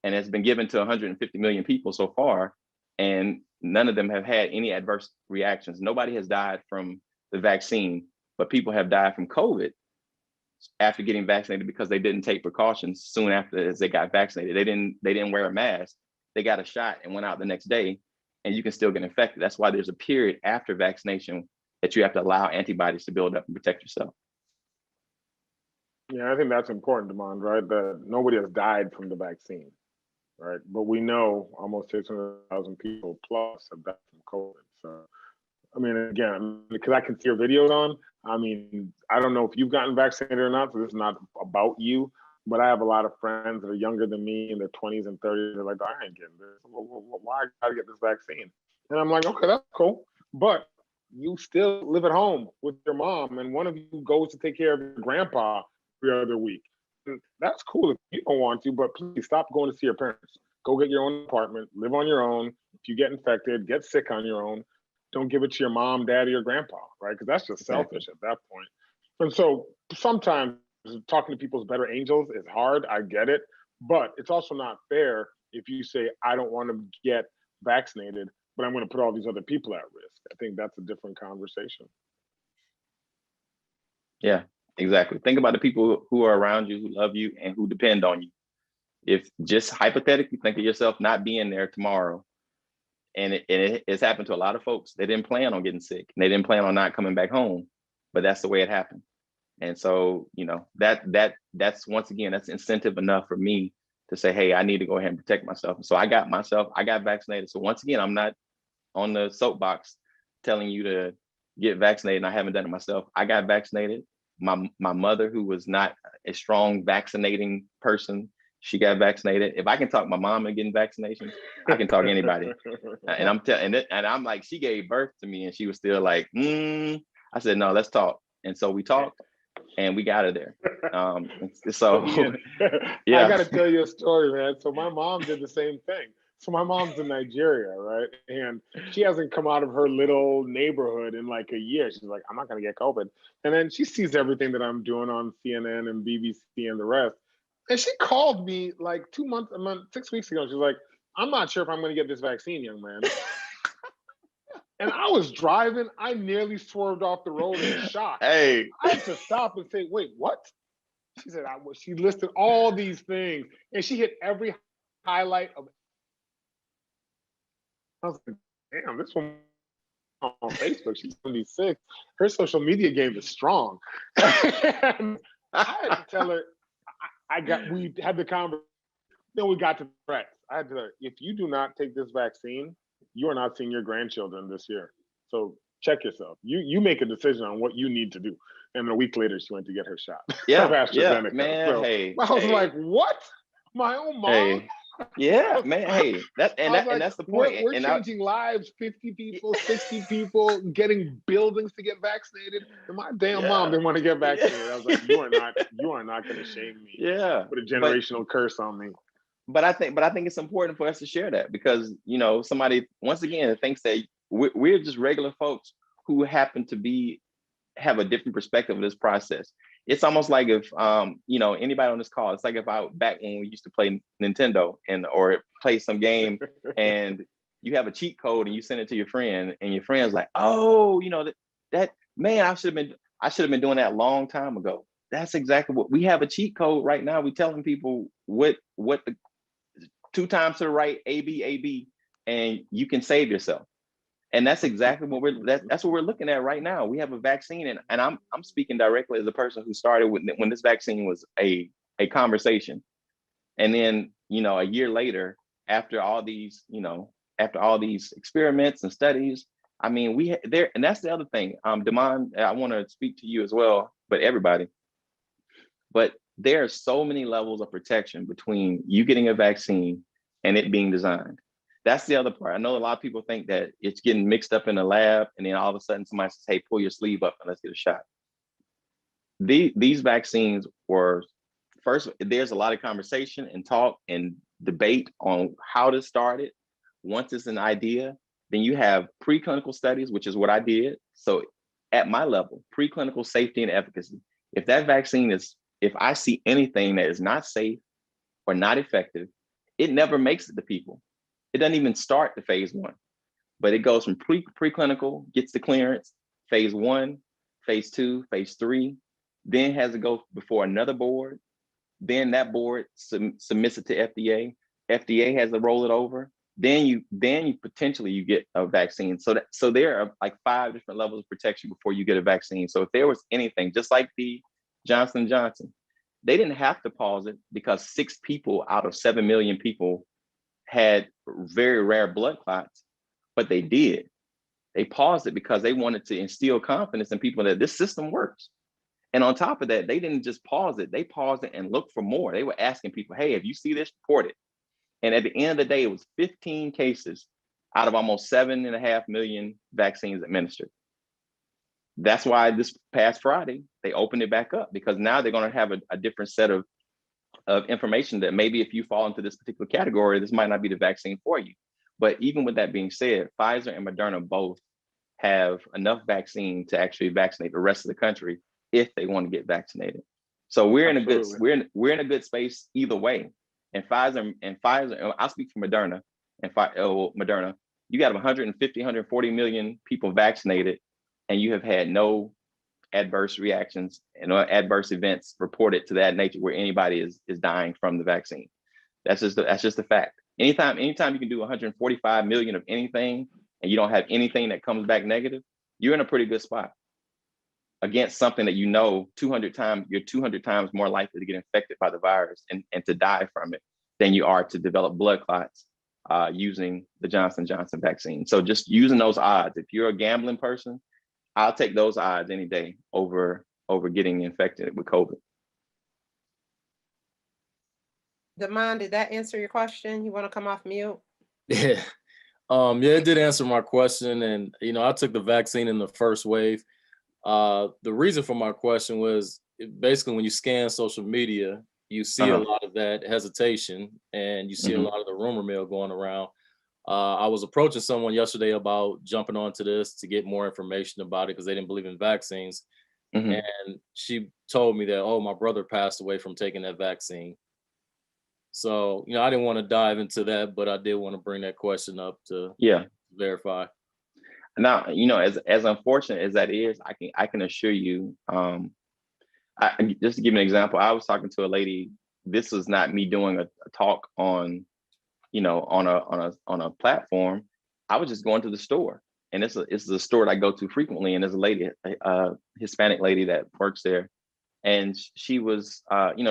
and has been given to 150 million people so far, and none of them have had any adverse reactions. Nobody has died from the vaccine, but people have died from COVID after getting vaccinated because they didn't take precautions soon after as they got vaccinated. They didn't wear a mask. They got a shot and went out the next day, and you can still get infected. That's why there's a period after vaccination that you have to allow antibodies to build up and protect yourself. Yeah, I think that's important, Demond, right? That nobody has died from the vaccine, right? But we know almost 600,000 people plus have died from COVID. So, I mean, again, because I can see your videos on, I mean, I don't know if you've gotten vaccinated or not, so this is not about you, but I have a lot of friends that are younger than me in their 20s and 30s. They're like, I ain't getting this. Why I gotta get this vaccine? And I'm like, okay, that's cool. But you still live at home with your mom, and one of you goes to take care of your grandpa every other week. And that's cool if you don't want to, but please stop going to see your parents. Go get your own apartment, live on your own. If you get infected, get sick on your own. Don't give it to your mom, daddy, or grandpa, right? Because that's just selfish at that point. And so sometimes talking to people's better angels is hard. I get it. But it's also not fair if you say, I don't want to get vaccinated, but I'm going to put all these other people at risk. I think that's a different conversation. Yeah, exactly. Think about the people who are around you, who love you, and who depend on you. If just hypothetically think of yourself not being there tomorrow, and it's happened to a lot of folks. They didn't plan on getting sick, and they didn't plan on not coming back home, but that's the way it happened. And so, that's once again, that's incentive enough for me to say, hey, I need to go ahead and protect myself. And so I got vaccinated. So once again, I'm not on the soapbox telling you to get vaccinated, and I haven't done it myself. I got vaccinated. My mother, who was not a strong vaccinating person, she got vaccinated. If I can talk my mom into getting vaccinations, I can talk anybody. And I'm like, she gave birth to me, and she was still like, I said, no, let's talk. And so we talked, and we got her there. So yeah, I got to tell you a story, man. So my mom did the same thing. So my mom's in Nigeria, right? And she hasn't come out of her little neighborhood in like a year. She's like, I'm not going to get COVID. And then she sees everything that I'm doing on CNN and BBC and the rest. And she called me like 6 weeks ago. She's like, I'm not sure if I'm going to get this vaccine, young man. And I was driving. I nearly swerved off the road in shock. Hey, I had to stop and say, wait, what? She said, she listed all these things and she hit every highlight of. I was like, damn, this one on Facebook, she's 76. Her social media game is strong. I had to tell her, we had the conversation, then we got to threats. I had to tell her, if you do not take this vaccine, you are not seeing your grandchildren this year. So check yourself. You make a decision on what you need to do. And a week later, she went to get her shot. Yeah, AstraZeneca. man. So hey, I was like, what? My own mom? Hey. Yeah, man. Hey, that's the point. We're changing lives, 50 people, 60 people, getting buildings to get vaccinated. And my damn mom didn't want to get vaccinated. I was like, you are not going to shame me. Yeah. Put a generational curse on me. But I think it's important for us to share that because, somebody, once again, thinks that we're just regular folks who happen to have a different perspective of this process. It's almost like if, anybody on this call, it's like if back when we used to play Nintendo or play some game and you have a cheat code and you send it to your friend and your friend's like, oh, that man, I should have been doing that a long time ago. That's exactly what we have, a cheat code right now. We telling people what the 2 times to the right, AB, and you can save yourself. And that's exactly what that's what we're looking at right now. We have a vaccine, and I'm speaking directly as a person who started when this vaccine was a conversation. And then, a year later, after all these, after all these experiments and studies, I mean, there, and that's the other thing. Damon, I want to speak to you as well, but everybody. But there are so many levels of protection between you getting a vaccine and it being designed. That's the other part. I know a lot of people think that it's getting mixed up in the lab, and then all of a sudden somebody says, hey, pull your sleeve up and let's get a shot. These vaccines were, first, there's a lot of conversation and talk and debate on how to start it. Once it's an idea, then you have preclinical studies, which is what I did. So at my level, preclinical safety and efficacy. If that vaccine is, if I see anything that is not safe or not effective, it never makes it to people. It doesn't even start the phase 1, but it goes from preclinical, gets the clearance, phase 1, phase 2, phase 3, then has to go before another board. Then that board submits it to FDA. FDA has to roll it over. Then you potentially you get a vaccine. So there are like 5 different levels of protection before you get a vaccine. So if there was anything, just like the Johnson & Johnson, they didn't have to pause it because 6 people out of 7 million people had very rare blood clots, but they did. They paused it because they wanted to instill confidence in people that this system works. And on top of that, they didn't just pause it, they paused it and looked for more. They were asking people, hey, if you see this, report it. And at the end of the day, it was 15 cases out of almost 7.5 million vaccines administered. That's why this past Friday, they opened it back up, because now they're going to have a different set of information that maybe if you fall into this particular category, this might not be the vaccine for you. But even with that being said, Pfizer and Moderna both have enough vaccine to actually vaccinate the rest of the country if they want to get vaccinated. So we're in a good we're in a good space either way. And Pfizer, I'll speak for Moderna and Moderna. You got 150, 140 million people vaccinated, and you have had no adverse reactions and adverse events reported to that nature where anybody is dying from the vaccine. That's just a fact. Anytime you can do 145 million of anything and you don't have anything that comes back negative, you're in a pretty good spot against something that 200 times, you're 200 times more likely to get infected by the virus and to die from it than you are to develop blood clots using the Johnson & Johnson vaccine. So just using those odds, if you're a gambling person, I'll take those odds any day over getting infected with COVID. Damon, did that answer your question? You want to come off mute? Yeah. Yeah, it did answer my question. And, I took the vaccine in the first wave. The reason for my question was basically when you scan social media, you see a lot of that hesitation and you see a lot of the rumor mill going around. I was approaching someone yesterday about jumping onto this to get more information about it because they didn't believe in vaccines. And she told me that, oh, my brother passed away from taking that vaccine. So, I didn't want to dive into that, but I did want to bring that question up to verify. Now, as unfortunate as that is, I can assure you, just to give an example, I was talking to a lady. This was not me doing a talk on a platform. I was just going to the store, and it's a store that I go to frequently. And there's a lady, a Hispanic lady that works there, and she was,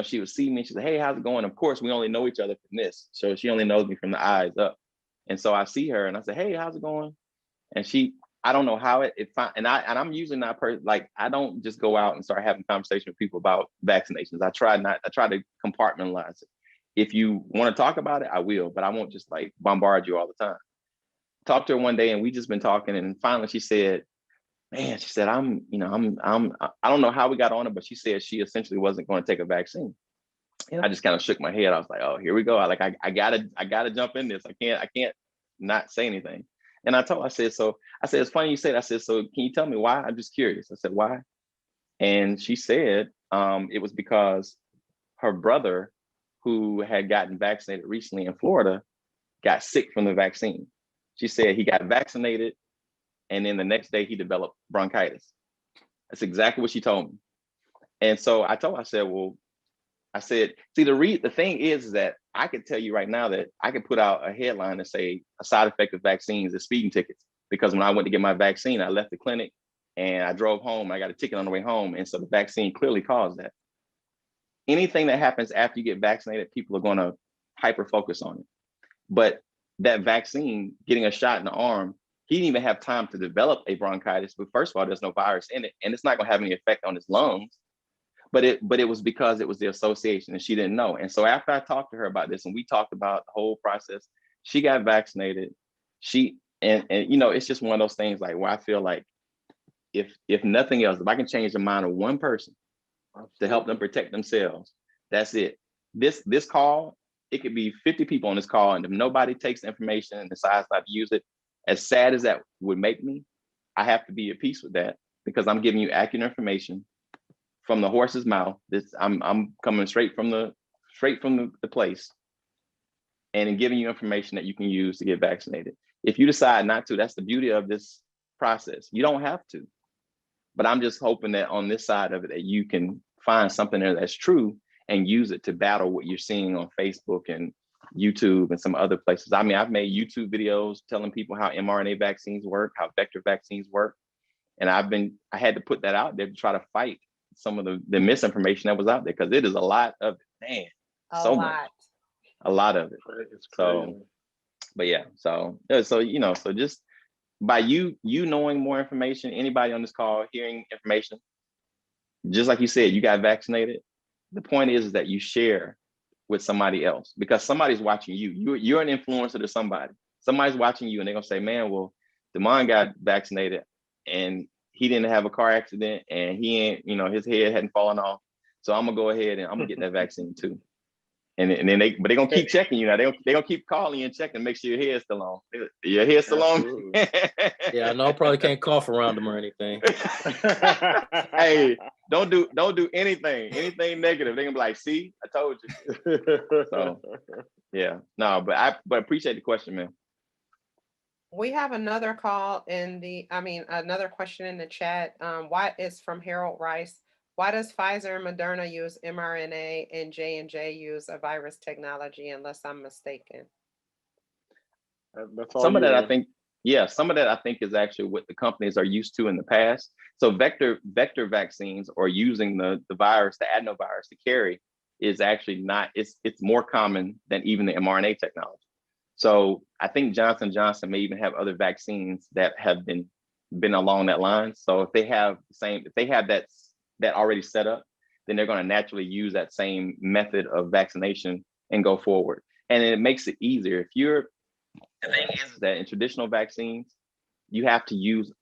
she would see me. She said, "Hey, how's it going?" Of course, we only know each other from this, so she only knows me from the eyes up. And so I see her, and I say, "Hey, how's it going?" And I don't know how I'm usually not like, I don't just go out and start having conversation with people about vaccinations. I try to compartmentalize it. If you want to talk about it, I will, but I won't just like bombard you all the time. Talked to her one day and we just been talking, and finally she said, man, she said, I don't know how we got on it, but she said she essentially wasn't going to take a vaccine. And I just kind of shook my head. I was like, oh, here we go. I gotta jump in this. I can't not say anything. And I said, it's funny you said, I said, so can you tell me why? I'm just curious. I said, why? And she said, it was because her brother, who had gotten vaccinated recently in Florida, got sick from the vaccine. She said he got vaccinated, and then the next day he developed bronchitis. That's exactly what she told me. And so I said, see, the thing is that I could tell you right now that I could put out a headline and say a side effect of vaccines is speeding tickets. because when I went to get my vaccine, I left the clinic and I drove home. I got a ticket on the way home. And so the vaccine clearly caused that. Anything that happens after you get vaccinated, people are going to hyper focus on it. But that vaccine, getting a shot in the arm, he didn't even have time to develop a bronchitis. But first of all, there's no virus in it, and it's not going to have any effect on his lungs. But it was because it was the association, and she didn't know. And so after I talked to her about this, and we talked about the whole process, she got vaccinated. And you know, it's just one of those things like where I feel like if nothing else, if I can change the mind of one person to help them protect themselves, that's it. This call, it could be 50 people on this call, and if nobody takes the information and decides not to use it, as sad as that would make me, I have to be at peace with that because I'm giving you accurate information from the horse's mouth. I'm coming straight from the place, and in giving you information that you can use to get vaccinated. If you decide not to, that's the beauty of this process. You don't have to, but I'm just hoping that on this side of it, that you can find something there that's true and use it to battle what you're seeing on Facebook and YouTube and some other places. I mean, I've made YouTube videos telling people how mRNA vaccines work, how vector vaccines work. And I had to put that out there to try to fight some of the misinformation that was out there, because it is a lot of it, man. So much. A lot of it. It's So, crazy. but yeah, so you know, so just by you knowing more information, anybody on this call hearing information, just like you said, you got vaccinated. The point is that you share with somebody else, because somebody's watching you. You're an influencer to somebody. Somebody's watching you, and they're gonna say, "Man, well, Demond got vaccinated, and he didn't have a car accident, and he ain't, you know, his head hadn't fallen off. So I'm gonna go ahead and I'm gonna get that vaccine too." And then they're gonna keep checking you now. They gonna keep calling you and checking to make sure your hair's still on. Your hair's still on. Yeah, I know I probably can't cough around them or anything. Hey, don't do anything negative. They're gonna be like, "See, I told you." So yeah, no, but appreciate the question, man. We have another call another question in the chat. Why is from Harold Rice? Why does Pfizer and Moderna use mRNA and J&J use a virus technology, unless I'm mistaken? That's all Some of you, that, I man. think, yeah, some of that I think is actually what the companies are used to in the past. So vector vaccines, or using the virus, the adenovirus to carry, is actually not, it's more common than even the mRNA technology. So I think Johnson & Johnson may even have other vaccines that have been along that line. So if they have that already set up, then they're going to naturally use that same method of vaccination and go forward. And it makes it easier. The thing is that in traditional vaccines, you have to use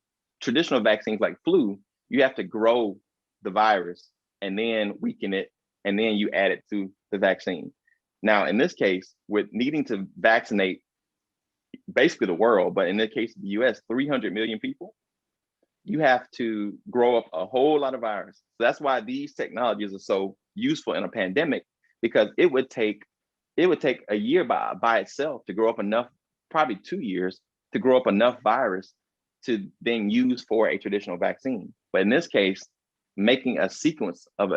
traditional vaccines like flu, you have to grow the virus and then weaken it, and then you add it to the vaccine. Now, in this case, with needing to vaccinate basically the world, but in the case of the US, 300 million people, you have to grow up a whole lot of virus. So that's why these technologies are so useful in a pandemic, because it would take a year by itself to grow up enough, probably 2 years, to grow up enough virus to then use for a traditional vaccine. But in this case, making a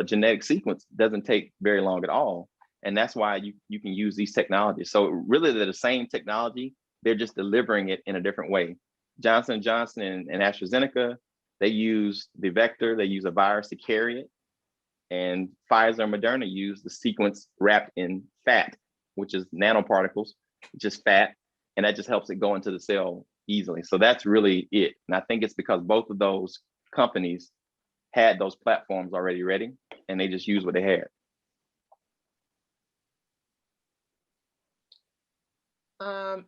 genetic sequence doesn't take very long at all. And that's why you can use these technologies. So really they're the same technology, they're just delivering it in a different way. Johnson & Johnson and AstraZeneca, they use the vector, they use a virus to carry it. And Pfizer and Moderna use the sequence wrapped in fat, which is nanoparticles, just fat, and that just helps it go into the cell easily. So that's really it. And I think it's because both of those companies had those platforms already ready, and they just used what they had.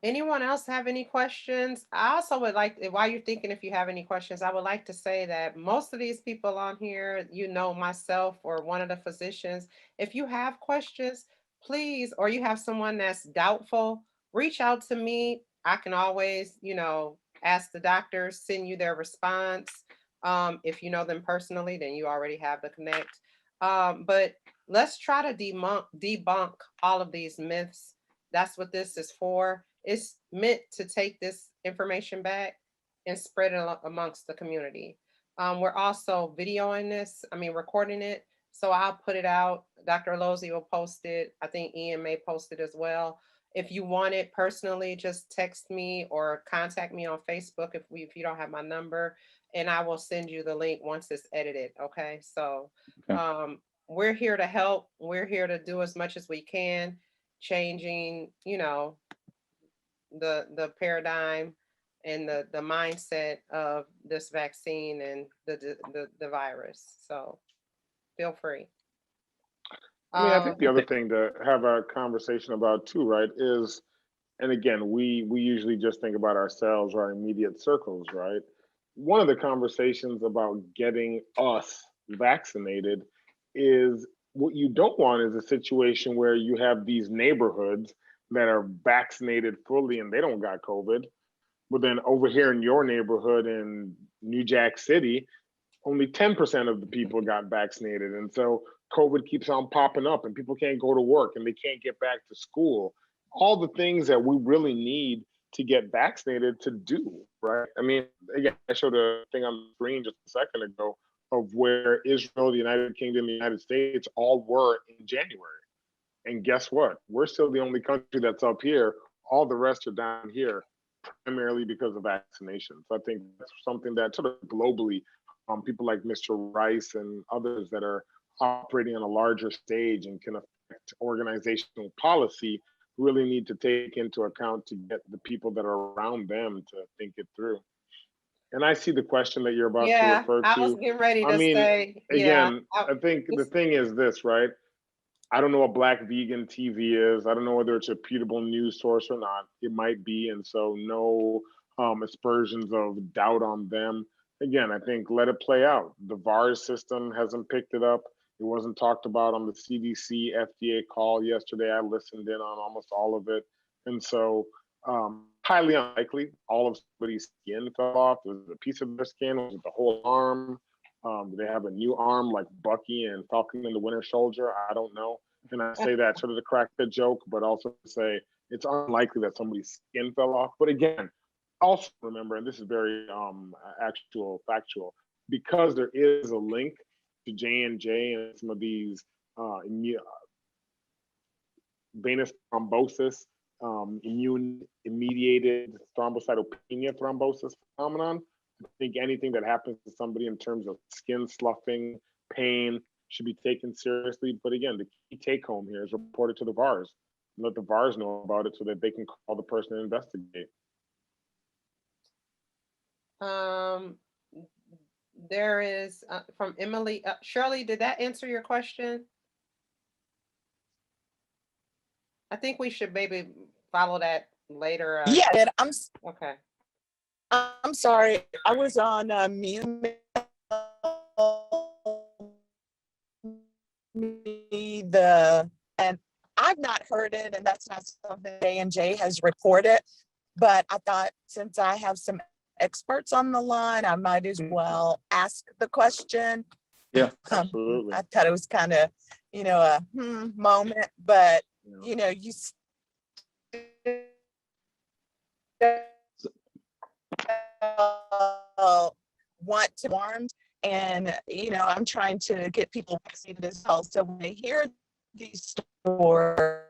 Anyone else have any questions? I also would like, while you're thinking, if you have any questions, I would like to say that most of these people on here, you know, myself or one of the physicians, if you have questions, please, or you have someone that's doubtful, reach out to me. I can always, you know, ask the doctors, send you their response. If you know them personally, then you already have the connect. But let's try to debunk all of these myths. That's what this is for. It's meant to take this information back and spread it amongst the community. We're also recording it. So I'll put it out. Dr. Lozzi will post it. I think Ian may post it as well. If you want it personally, just text me or contact me on Facebook if you don't have my number, and I will send you the link once it's edited. Okay. So Okay. we're here to help. We're here to do as much as we can, changing, the paradigm and the mindset of this vaccine and the virus. So feel free. I mean, I think the other Okay. thing to have a conversation about too, right, is, and again, we usually just think about ourselves or our immediate circles, right? One of the conversations about getting us vaccinated is what you don't want is a situation where you have these neighborhoods that are vaccinated fully and they don't got COVID. But then over here in your neighborhood in New Jack City, only 10% of the people got vaccinated. And so COVID keeps on popping up and people can't go to work and they can't get back to school. All the things that we really need to get vaccinated to do, right? I mean, again, I showed a thing on the screen just a second ago of where Israel, the United Kingdom, the United States all were in January. And guess what? We're still the only country that's up here. All the rest are down here, primarily because of vaccinations. I think that's something that sort of globally, people like Mr. Rice and others that are operating on a larger stage and can affect organizational policy really need to take into account to get the people that are around them to think it through. And I see the question that you're about to Yeah, refer I was to. getting ready I to mean, say, yeah. again, I think the thing is this, right? I don't know what Black Vegan TV is. I don't know whether it's a reputable news source or not. It might be, and so no aspersions of doubt on them. Again, I think let it play out. The VARS system hasn't picked it up. It wasn't talked about on the CDC FDA call yesterday. I listened in on almost all of it, and so highly unlikely all of somebody's skin fell off. Was it a piece of their skin? Was it the whole arm? Do they have a new arm like Bucky and Falcon and the Winter Soldier? I don't know. And I say that sort of to crack the joke, but also to say it's unlikely that somebody's skin fell off. But again, also remember, and this is very actual factual, because there is a link to J&J and some of these venous thrombosis, immune mediated thrombocytopenia thrombosis phenomenon. I think anything that happens to somebody in terms of skin sloughing, pain should be taken seriously. But again, the key take home here is report it to the VARs. Let the VARs know about it so that they can call the person and investigate. There is from Emily. Shirley, did that answer your question? I think we should maybe follow that later. Yeah, and Okay. I'm sorry, I was on mute. And I've not heard it, and that's not something J&J has reported. But I thought since I have some experts on the line, I might as well ask the question. Yeah, absolutely. I thought it was kind of, a moment, but you want to warn, and I'm trying to get people vaccinated as well. So when I hear these stories,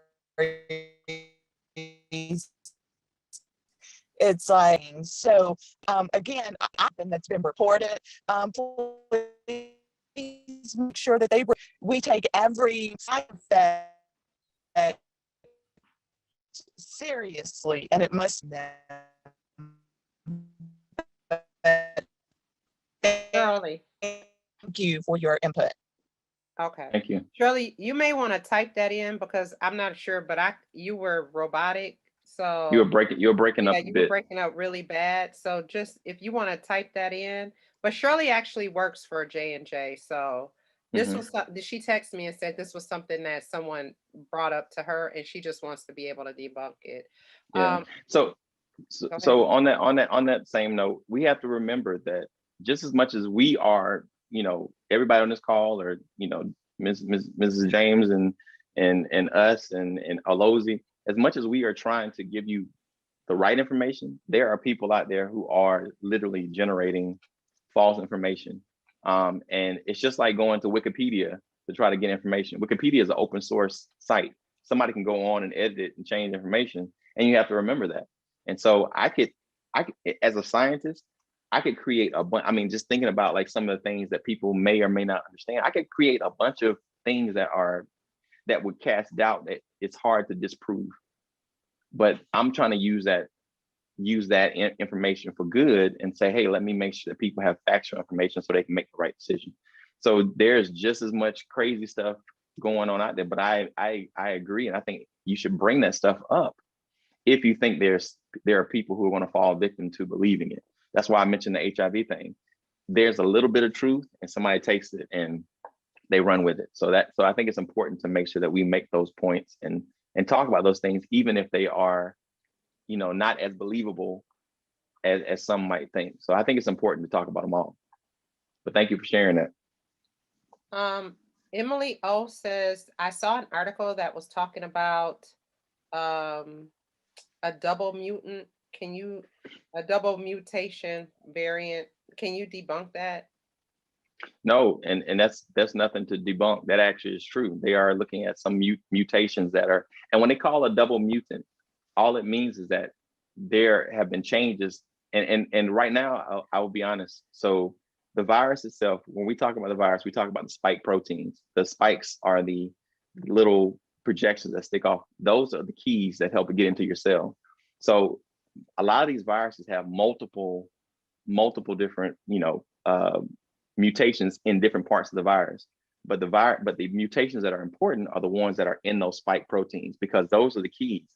it's like, so again, that's been reported. Please make sure that we take every side effect seriously, and it must be. Shirley. Thank you for your input. Okay. Thank you. Shirley, you may want to type that in because I'm not sure, but you were robotic. So You were breaking up a you were bit. breaking up really bad. So just if you want to type that in, but Shirley actually works for J&J. So this was she texted me and said this was something that someone brought up to her and she just wants to be able to debunk it. Yeah. So on that same note, we have to remember that just as much as we are, everybody on this call, or Mrs. James and us and Alozi, as much as we are trying to give you the right information, there are people out there who are literally generating false information. And it's just like going to Wikipedia to try to get information. Wikipedia is an open source site. somebody can go on and edit it and change information, and you have to remember that. And so I could, as a scientist, I could create a bunch. I mean, just thinking about like some of the things that people may or may not understand, I could create a bunch of things that would cast doubt that it's hard to disprove. But I'm trying to use that information for good and say, hey, let me make sure that people have factual information so they can make the right decision. So there's just as much crazy stuff going on out there, but I agree, and I think you should bring that stuff up if you think there are people who are going to fall victim to believing it. That's why I mentioned the HIV thing. There's a little bit of truth, and somebody takes it and they run with it. So I think it's important to make sure that we make those points and talk about those things, even if they are, not as believable as some might think. So I think it's important to talk about them all. But thank you for sharing that. Emily O says, I saw an article that was talking about a double mutation variant. Can you debunk that? No, and that's nothing to debunk. That actually is true. They are looking at some mutations that are, and when they call a double mutant, all it means is that there have been changes. And right now, I will be honest. So the virus itself, when we talk about the virus, we talk about the spike proteins. The spikes are the little projections that stick off. Those are the keys that help it get into your cell. So a lot of these viruses have multiple different, mutations in different parts of the virus. But the mutations that are important are the ones that are in those spike proteins, because those are the keys.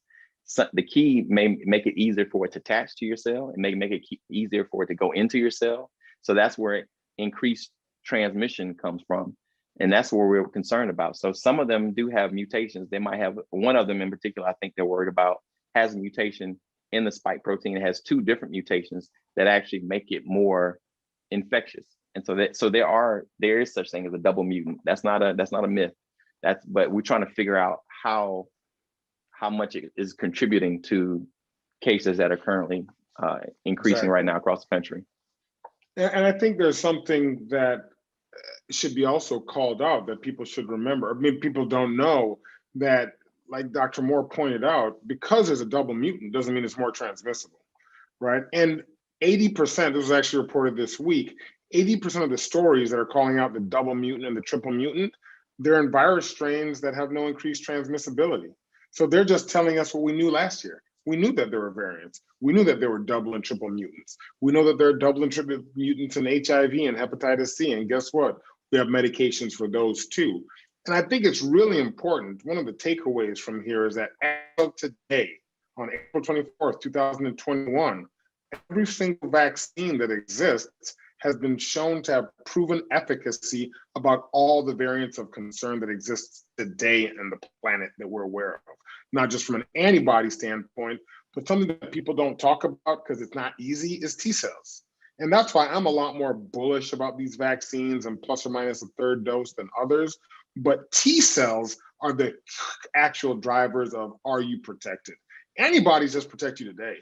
So the key may make it easier for it to attach to your cell, and may make it easier for it to go into your cell. So that's where increased transmission comes from. And that's what we're concerned about. So some of them do have mutations. They might have, one of them in particular, I think they're worried about, has a mutation in the spike protein. It has 2 different mutations that actually make it more infectious. And so there is such thing as a double mutant. That's not a myth. But we're trying to figure out how much it is contributing to cases that are currently increasing right now across the country. And I think there's something that should be also called out that people should remember. I mean, people don't know that, like Dr. Moore pointed out, because there's a double mutant doesn't mean it's more transmissible, right? And 80%, this was actually reported this week, 80% of the stories that are calling out the double mutant and the triple mutant, they're in virus strains that have no increased transmissibility. So they're just telling us what we knew last year. We knew that there were variants. We knew that there were double and triple mutants. We know that there are double and triple mutants in HIV and hepatitis C. And guess what? We have medications for those too. And I think it's really important. One of the takeaways from here is that as of today, on April 24th, 2021, every single vaccine that exists has been shown to have proven efficacy about all the variants of concern that exist today in the planet that we're aware of. Not just from an antibody standpoint, but something that people don't talk about because it's not easy is T cells. And that's why I'm a lot more bullish about these vaccines and plus or minus a 3rd dose than others. But T cells are the actual drivers of, are you protected? Antibodies just protect you today.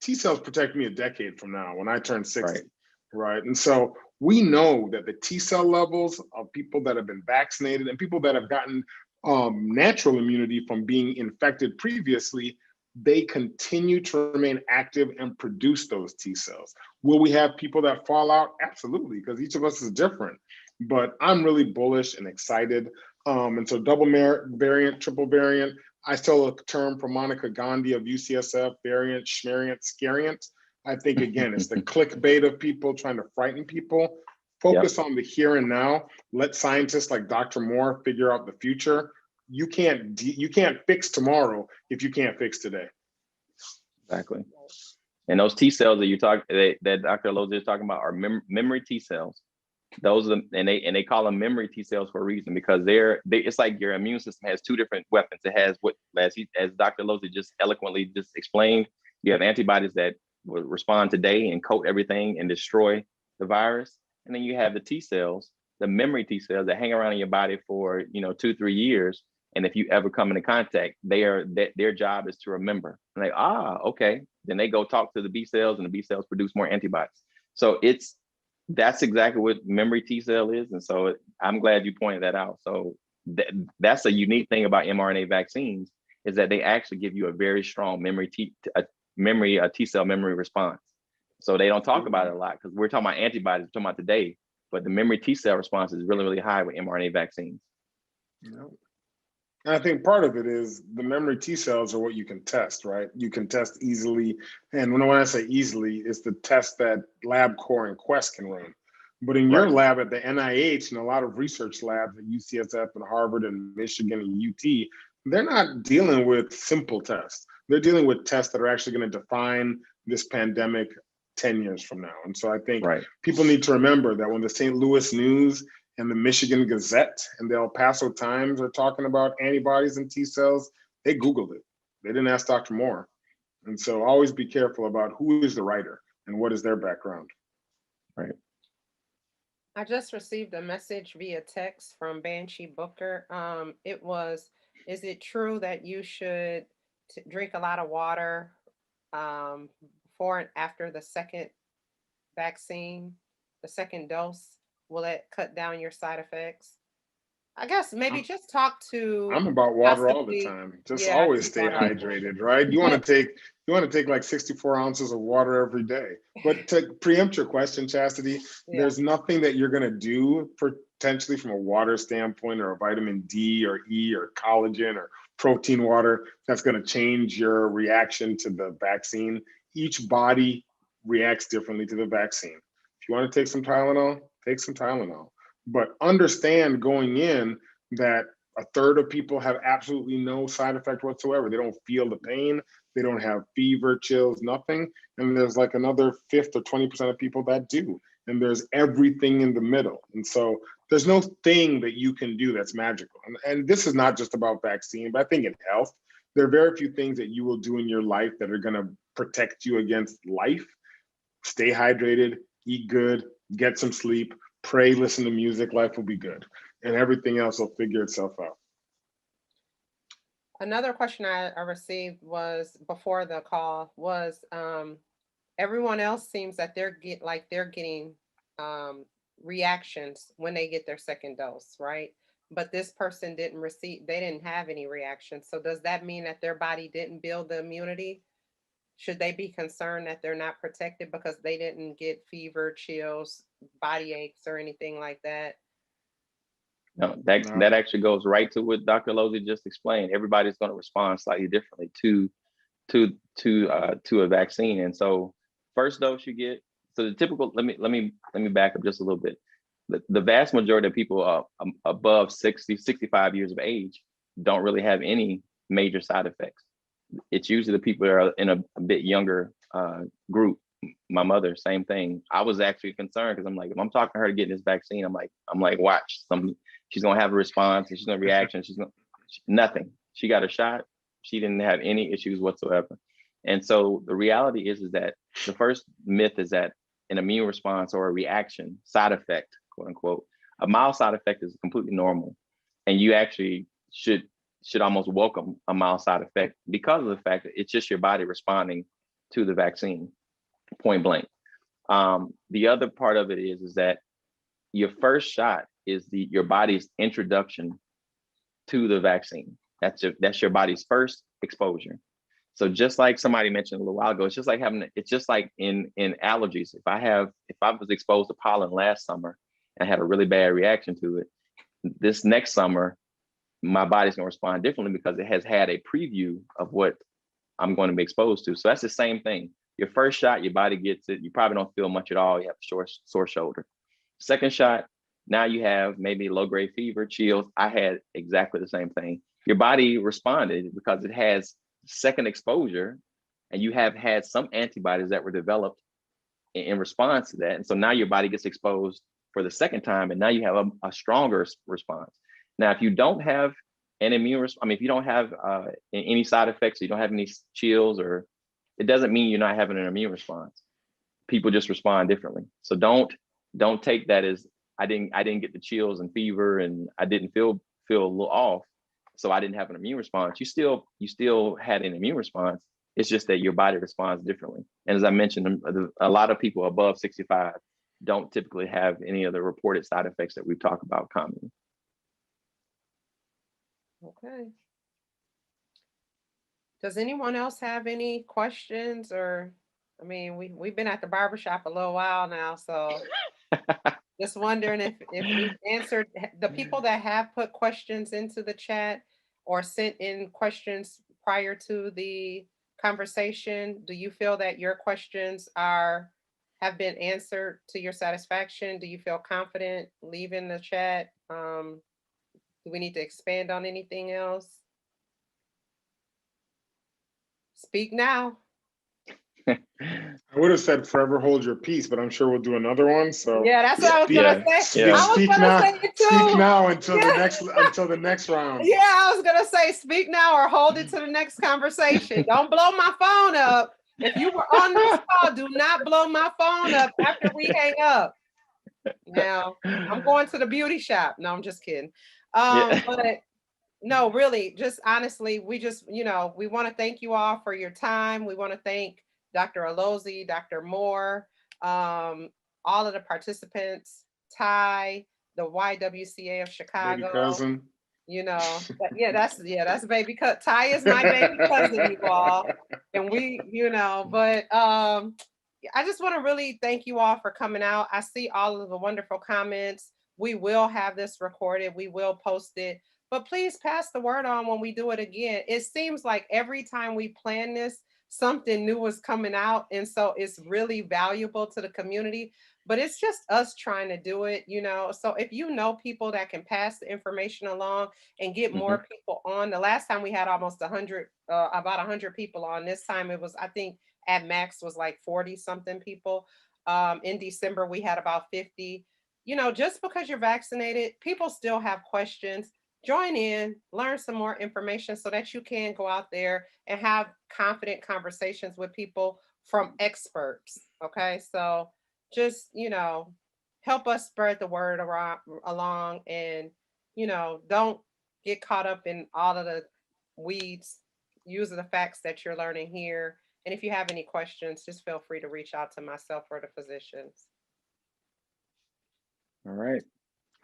T cells protect me a decade from now when I turn 60. Right. And so we know that the T cell levels of people that have been vaccinated and people that have gotten natural immunity from being infected previously, they continue to remain active and produce those T cells. Will we have people that fall out? Absolutely, because each of us is different. But I'm really bullish and excited. And so double variant, triple variant, I stole a term from Monica Gandhi of UCSF, variant, schmariant, scariant. I think, again, it's the clickbait of people trying to frighten people. Focus on the here and now. Let scientists like Dr. Moore figure out the future. You can't fix tomorrow if you can't fix today. Exactly. And those T cells that Dr. Loza is talking about are memory T cells. Those are, and they call them memory T cells for a reason, because it's like your immune system has 2 different weapons. It has what, as Dr. Loza just eloquently just explained, you have antibodies that will respond today and coat everything and destroy the virus. And then you have the T cells, the memory T cells that hang around in your body for 2-3 years. And if you ever come into contact, their job is to remember. And okay. Then they go talk to the B cells, and the B cells produce more antibodies. So that's exactly what memory T cell is. And so I'm glad you pointed that out. So that's a unique thing about mRNA vaccines, is that they actually give you a very strong T cell memory response. So they don't talk about it a lot because we're talking about antibodies, we're talking about today, but the memory T cell response is really, really high with mRNA vaccines. Yeah. And I think part of it is the memory T cells are what you can test, right? You can test easily. And when I say easily, it's the test that LabCorp and Quest can run. But in your lab at the NIH and a lot of research labs at UCSF and Harvard and Michigan and UT, they're not dealing with simple tests. They're dealing with tests that are actually going to define this pandemic 10 years from now. And so I think people need to remember that when the St. Louis News and the Michigan Gazette and the El Paso Times are talking about antibodies and T cells, they Googled it. They didn't ask Dr. Moore. And so always be careful about who is the writer and what is their background. Right. I just received a message via text from Banshee Booker. It was, is it true that you should drink a lot of water before and after the second vaccine, the second dose? Will it cut down your side effects? I guess maybe just talk to. I'm about water all the time. Just always stay hydrated, right? You want to take like 64 ounces of water every day. But to preempt your question, Chastity, there's nothing that you're going to do potentially from a water standpoint or a vitamin D or E or collagen or protein water that's going to change your reaction to the vaccine. Each body reacts differently to the vaccine. If you want to take some Tylenol, take some Tylenol. But understand going in that a third of people have absolutely no side effect whatsoever. They don't feel the pain. They don't have fever, chills, nothing. And there's like another 5th or 20% of people that do. And there's everything in the middle. And so there's no thing that you can do that's magical. And this is not just about vaccine, but I think in health, there are very few things that you will do in your life that are going to protect you against life. Stay hydrated, eat good, get some sleep, pray, listen to music, life will be good. And everything else will figure itself out. Another question I received was before the call was everyone else seems that they're getting reactions when they get their second dose, right? But this person they didn't have any reactions. So does that mean that their body didn't build the immunity? Should they be concerned that they're not protected because they didn't get fever, chills, body aches, or anything like that? No, that actually goes right to what Dr. Losey just explained. Everybody's going to respond slightly differently to a vaccine. And so first dose you get, so the typical, let me back up just a little bit. The vast majority of people above 60, 65 years of age don't really have any major side effects. It's usually the people that are in a bit younger group. My mother, same thing. I was actually concerned because I'm like, if I'm talking to her to get this vaccine, I'm like, watch, she's gonna have a response and she's gonna react and nothing. She got a shot. She didn't have any issues whatsoever. And so the reality is that the first myth is that an immune response or a reaction, side effect, quote unquote, a mild side effect is completely normal, and you actually should almost welcome a mild side effect because of the fact that it's just your body responding to the vaccine, point blank. The other part of it is that your first shot is your body's introduction to the vaccine. That's your body's first exposure. So just like somebody mentioned a little while ago, it's just like in allergies. If I was exposed to pollen last summer and had a really bad reaction to it, this next summer, my body's gonna respond differently because it has had a preview of what I'm going to be exposed to. So that's the same thing. Your first shot, your body gets it. You probably don't feel much at all. You have a sore shoulder. Second shot, now you have maybe low-grade fever, chills. I had exactly the same thing. Your body responded because it has second exposure, and you have had some antibodies that were developed in response to that. And so now your body gets exposed for the second time, and now you have a stronger response. Now, if you don't have an immune response, if you don't have any side effects, you don't have any chills, or it doesn't mean you're not having an immune response. People just respond differently. So don't take that as I didn't get the chills and fever, and I didn't feel a little off, so I didn't have an immune response. You still had an immune response. It's just that your body responds differently. And as I mentioned, a lot of people above 65 don't typically have any of the reported side effects that we've talked about commonly. Okay. Does anyone else have any questions or, I mean, we've been at the barbershop a little while now, so just wondering if we've answered the people that have put questions into the chat or sent in questions prior to the conversation. Do you feel that your questions have been answered to your satisfaction? Do you feel confident leaving the chat? Do we need to expand on anything else? Speak now. I would have said forever hold your peace, but I'm sure we'll do another one. So Yeah, that's what I was Yeah, gonna say. yeah. I was speak gonna now. say it too. Speak now until Yeah. the next round. Yeah, I was gonna say speak now or hold it to the next conversation. Don't blow my phone up. If you were on this call, do not blow my phone up after we hang up. Now, I'm going to the beauty shop. No, I'm just kidding. Yeah. But no, really, just honestly, we just, we want to thank you all for your time. We want to thank Dr. Alozi, Dr. Moore, all of the participants, Ty, the YWCA of Baby Chicago. cousin. That's baby cut. Ty is my baby cousin, you all. And but I just want to really thank you all for coming out. I see all of the wonderful comments. We will have this recorded. We will post it. But please pass the word on when we do it again. It seems like every time we plan this, something new is coming out. And so it's really valuable to the community. But it's just us trying to do it, So if you know people that can pass the information along and get more people on. The last time we had almost about 100 people on. This time it was, I think, at max was like 40 something people. In December, we had about 50. Just because you're vaccinated, people still have questions. Join in, learn some more information so that you can go out there and have confident conversations with people from experts. Okay. So just, help us spread the word along and, don't get caught up in all of the weeds. Use the facts that you're learning here. And if you have any questions, just feel free to reach out to myself or the physicians. All right.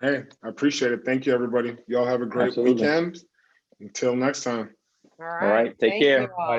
Hey, I appreciate it. Thank you, everybody. Y'all have a great Absolutely. weekend. Until next time. All All right. Take Thank care. you all. Bye.